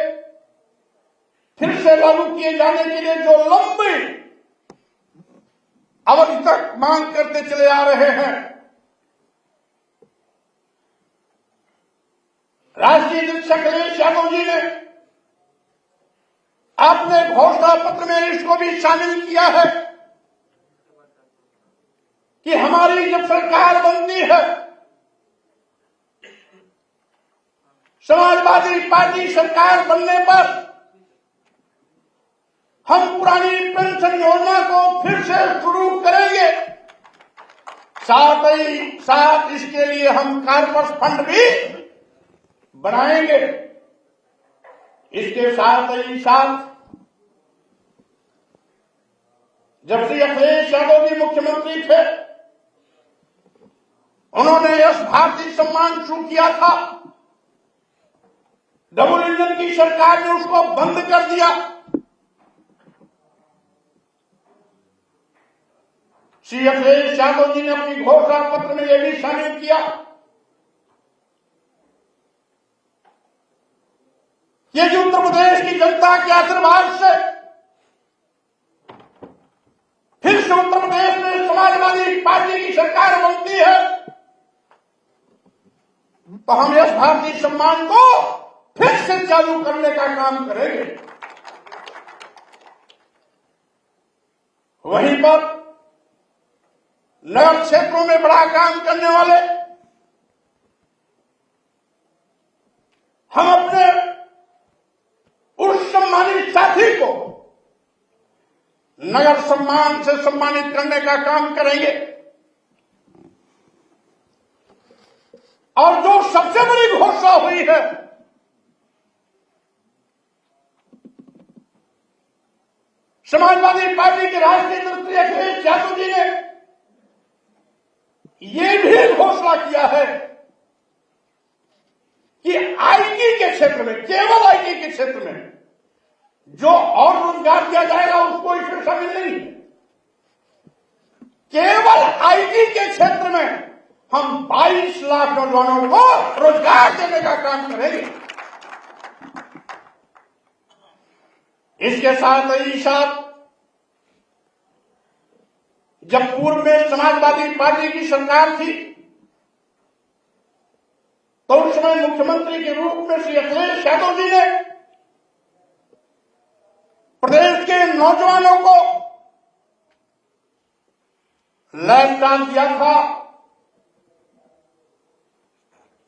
फिर से लागू किए जाने के लिए जो लंबी अवधि तक मांग करते चले आ रहे हैं, राष्ट्रीय अध्यक्ष अखिलेश यादव जी ने अपने घोषणा पत्र में इसको भी शामिल किया है कि हमारी जब सरकार बनती है, समाजवादी पार्टी सरकार बनने पर हम पुरानी पेंशन योजना को फिर से शुरू करेंगे, साथ ही साथ इसके लिए हम कॉर्पस फंड भी बनाएंगे। इसके साथ ही साथ जब श्री अखिलेश यादव जी मुख्यमंत्री थे, उन्होंने यश भारती सम्मान शुरू किया था, डबल इंजन की सरकार ने उसको बंद कर दिया। श्री अखिलेश यादव जी ने अपनी घोषणा पत्र में यह भी शामिल किया कि जो उत्तर प्रदेश की जनता के आशीर्वाद से फिर से उत्तर प्रदेश में समाजवादी पार्टी की सरकार बनती है तो हम इस भारतीय सम्मान को फिर से चालू करने का काम करेंगे। वहीं पर नगर क्षेत्रों में बड़ा काम करने वाले हम अपने उस सम्मानित साथी को नगर सम्मान से सम्मानित करने का काम करेंगे। और जो सबसे बड़ी घोषणा हुई है, समाजवादी पार्टी के राष्ट्रीय अध्यक्ष अखिलेश यादव जी ने ये भी घोषणा किया है कि क्षेत्र में, केवल आईटी के क्षेत्र में जो और रोजगार दिया जाएगा उसको इसमें शामिल नहीं है। केवल आईटी के क्षेत्र में हम 22 लाख नौजवानों को रोजगार देने का काम करेंगे। इसके साथ ही साथ जब पूर्व में समाजवादी पार्टी की सरकार थी तो उस समय मुख्यमंत्री के रूप में श्री अखिलेश यादव जी ने प्रदेश के नौजवानों को लैपटॉप दिया था,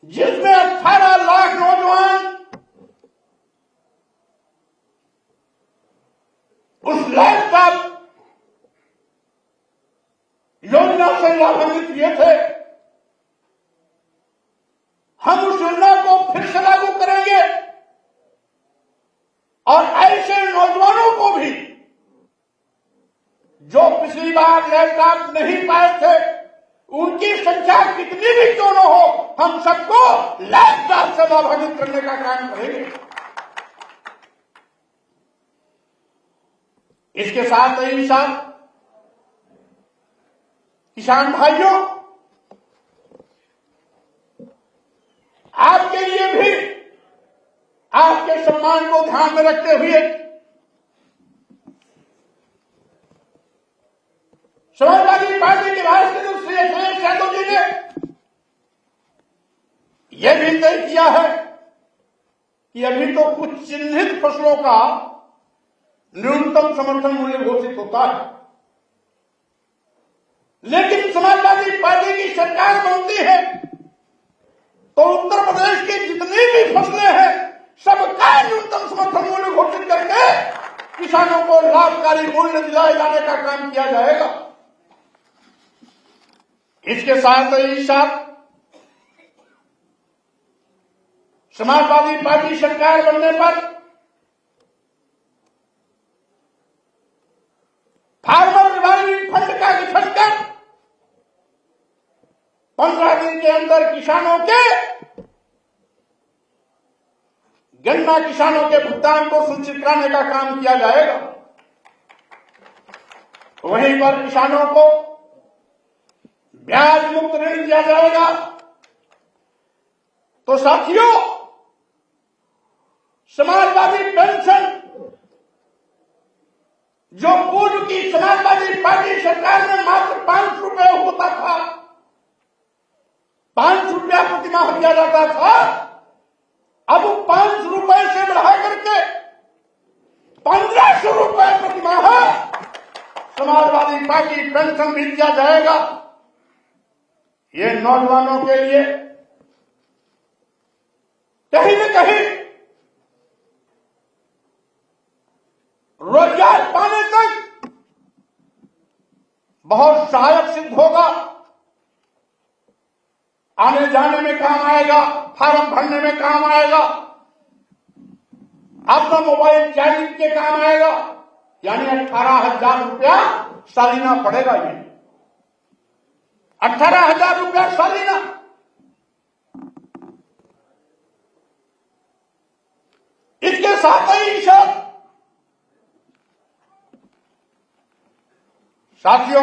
जिसमें 18 लाख नौजवान उस लैपटॉप योजना से लाभान्वित हुए थे। हम उस योजना को फिर से लागू करेंगे और ऐसे नौजवानों को भी जो पिछली बार लैपटॉप नहीं पाए थे, उनकी संख्या कितनी भी क्यों न हो, हम सबको लैपटॉप से लाभान्वित करने का काम करेंगे। इसके साथ ही साथ किसान भाइयों, आपके लिए भी आपके सम्मान को ध्यान में रखते हुए समाजवादी पार्टी के राष्ट्रीय श्री अखिलेश यादव जी ने यह भी तय किया है कि अभी तो कुछ चिन्हित फसलों का न्यूनतम समर्थन मूल्य घोषित होता है, लेकिन समाजवादी पार्टी की सरकार बनती है तो उत्तर प्रदेश की जितनी भी फसलें हैं सबका न्यूनतम समर्थन मूल्य घोषित करके किसानों को लाभकारी मूल्य दिलाए जाने का काम किया जाएगा। इसके साथ ही साथ समाजवादी पार्टी सरकार बनने पर फार्मर रिवाइवल फंड का गठन कर 15 दिन के अंदर किसानों के गन्ना किसानों के भुगतान को सुनिश्चित कराने का काम किया जाएगा। वहीं पर किसानों को ब्याज मुक्त ऋण दिया जाएगा। तो साथियों, समाजवादी पेंशन जो पूर्व की समाजवादी पार्टी सरकार में मात्र 5 रुपए होता था, 5 रुपया प्रतिमाह दिया जाता था, अब 5 रुपए से बढ़ा करके 1500 रुपए प्रतिमाह समाजवादी पार्टी पेंशन भी दिया जाएगा। ये नौजवानों के लिए कहीं न कहीं रोजगार पाने तक बहुत सहायक सिद्ध होगा, आने जाने में काम आएगा, फार्म भरने में काम आएगा, अपना मोबाइल चार्जिंग के काम आएगा। यानी 18,000 रुपया सालाना पड़ेगा। ये 18,000 रुपया सालाना। इसके साथ ही साथियों,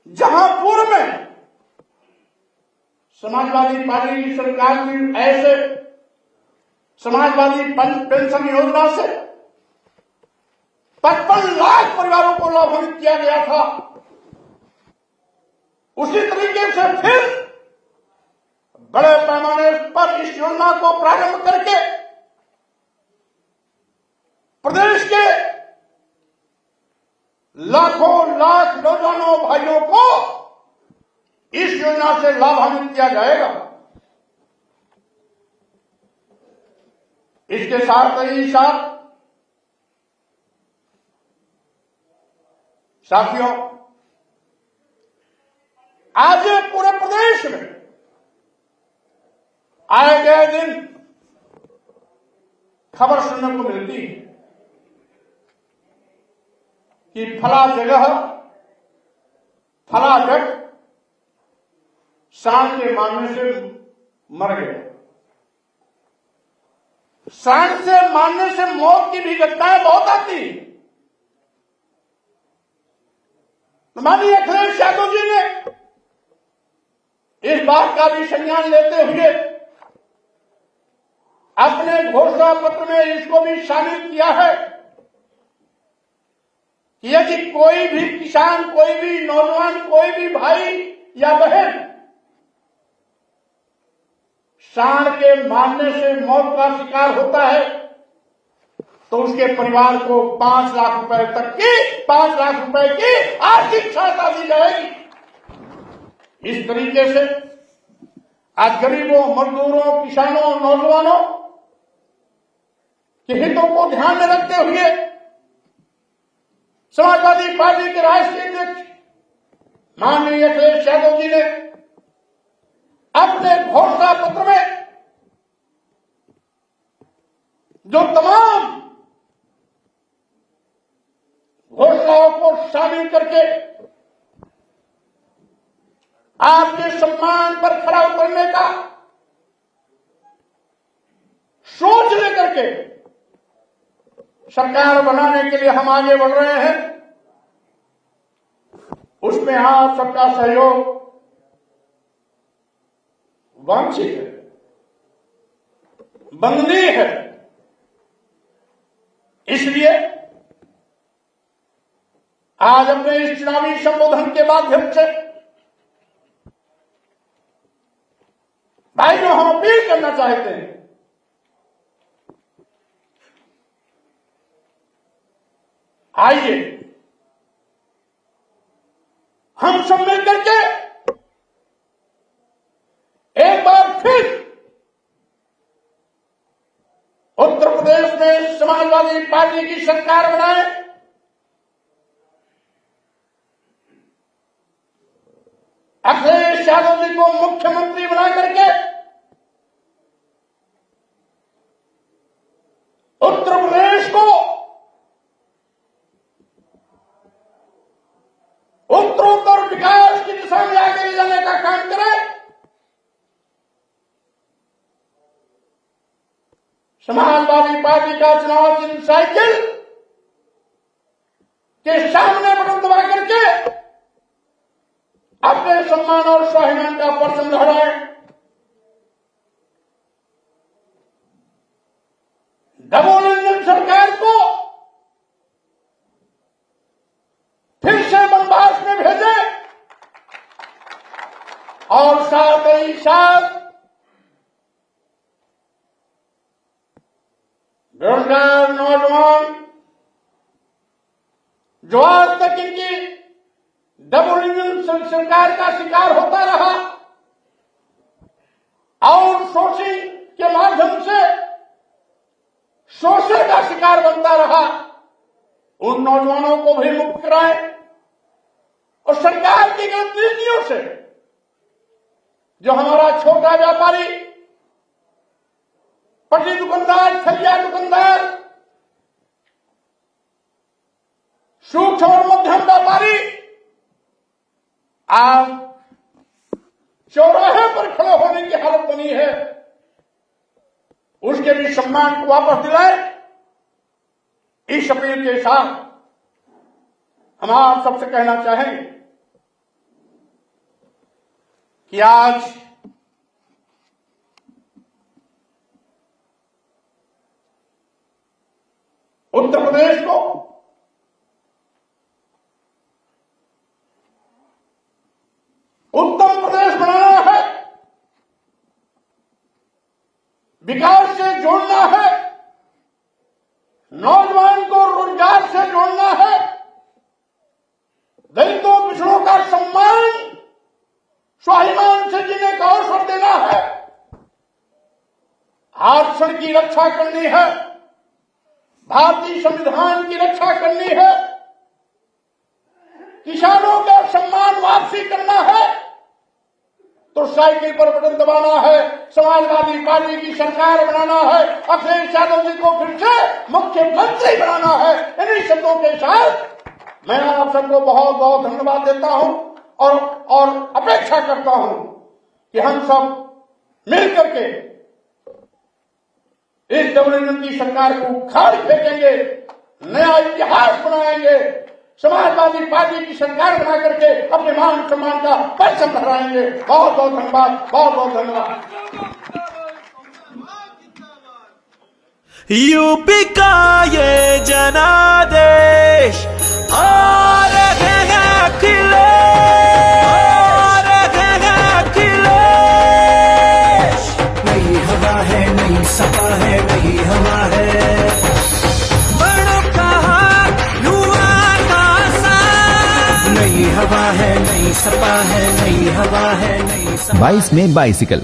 जहां पूर्व में समाजवादी पार्टी की सरकार की ऐसे समाजवादी पेंशन योजना से 55 लाख परिवारों को लाभान्वित किया गया था, उसी तरीके से फिर बड़े पैमाने पर इस योजना को प्रारंभ करके प्रदेश के लाखों लाख नौजवानों भाइयों को इस योजना से लाभान्वित किया जाएगा। इसके साथ ही साथियों, आज पूरे प्रदेश में आए गए दिन खबर सुनने को मिलती है कि फला जगह फला व्यक्ति सांप के मारने से मर गया। सांड से मारने से मौत की भी घटनाएं बहुत आती हैं। तो माननीय अखिलेश यादव जी ने इस बात का भी संज्ञान लेते हुए अपने घोषणा पत्र में इसको भी शामिल किया है कि यदि कोई भी किसान, कोई भी नौजवान, कोई भी भाई या बहन सांड के मारने से मौत का शिकार होता है तो उसके परिवार को 5 लाख रुपए तक की 5 लाख रुपए की आर्थिक सहायता दी जाएगी। इस तरीके से आज गरीबों, मजदूरों, किसानों, नौजवानों के हितों को ध्यान में रखते हुए समाजवादी पार्टी के राष्ट्रीय अध्यक्ष माननीय अखिलेश यादव जी ने अपने घोषणा पत्र में जो तमाम घोषणाओं को शामिल करके आपके सम्मान पर खरा उतरने का सोच लेकर के सरकार बनाने के लिए हम आगे बढ़ रहे हैं, उसमें आप सबका सहयोग वांछित है, वंदनीय है। इसलिए आज अपने इस चुनावी संबोधन के माध्यम से भाइयों हम अपील करना चाहते हैं, आइए हम सब मिलकर के एक बार फिर उत्तर प्रदेश में समाजवादी पार्टी की सरकार बनाए, अखिलेश यादव जी को मुख्यमंत्री बना करके उत्तर प्रदेश को उत्तरोत्तर विकास की दिशा में आगे ले जाने का काम करें। समाजवादी पार्टी का चुनाव चिन्ह साइकिल के सामने बटन दबा करके अपने सम्मान और स्वाभिमान का परचम लहराएं। डबल इंजन सरकार को फिर से वनवास में भेजे और साथ ही साथ बेरोजगार नौजवान जो आज तक इनकी डबल इंजन सरकार का शिकार होता रहा और शोषण के माध्यम से शोषण का शिकार बनता रहा, उन नौजवानों को भी मुक्त कराएं और सरकार की गलत नीतियों से जो हमारा छोटा व्यापारी, पटरी दुकानदार, ठगिया दुकानदार, सूक्ष्म और मध्यम व्यापारी आज चौराहे पर खड़े होने की हालत बनी है, उसके भी सम्मान को वापस दिलाए। इस अपील के साथ हम आप सबसे कहना चाहेंगे कि आज उत्तर प्रदेश को उत्तम प्रदेश बनाना है, विकास से जोड़ना है, नौजवान को रोजगार से जोड़ना है, दलितों पिछड़ों का सम्मान स्वाभिमान से जीने का अवसर देना है, आरक्षण की रक्षा करनी है, भारतीय संविधान की रक्षा करनी है, किसानों का सम्मान वापसी करना है, तो साइकिल पर बटन दबाना है, समाजवादी पार्टी की सरकार बनाना है, अखिलेश यादव जी को फिर से मुख्यमंत्री बनाना है। इन्हीं शब्दों के साथ मैं आप सबको बहुत बहुत धन्यवाद देता हूं और अपेक्षा करता हूं कि हम सब मिलकर के इस गठबंधन की सरकार को उखाड़ फेंकेंगे, नया इतिहास बनाएंगे, समाजवादी पार्टी की सरकार बना करके अपने मान सम्मान का परचम लहराएंगे। बहुत बहुत धन्यवाद, बहुत बहुत धन्यवाद। यूपी का ये जनादेश आ रहे हैं अखिलेश। नई हवा है, नई सपा है, नई हवा है। बड़ों का हाथ, युवा का साथ। नई हवा है, नई सपा है, नई हवा है, नई सपा। 22 में बाइसिकल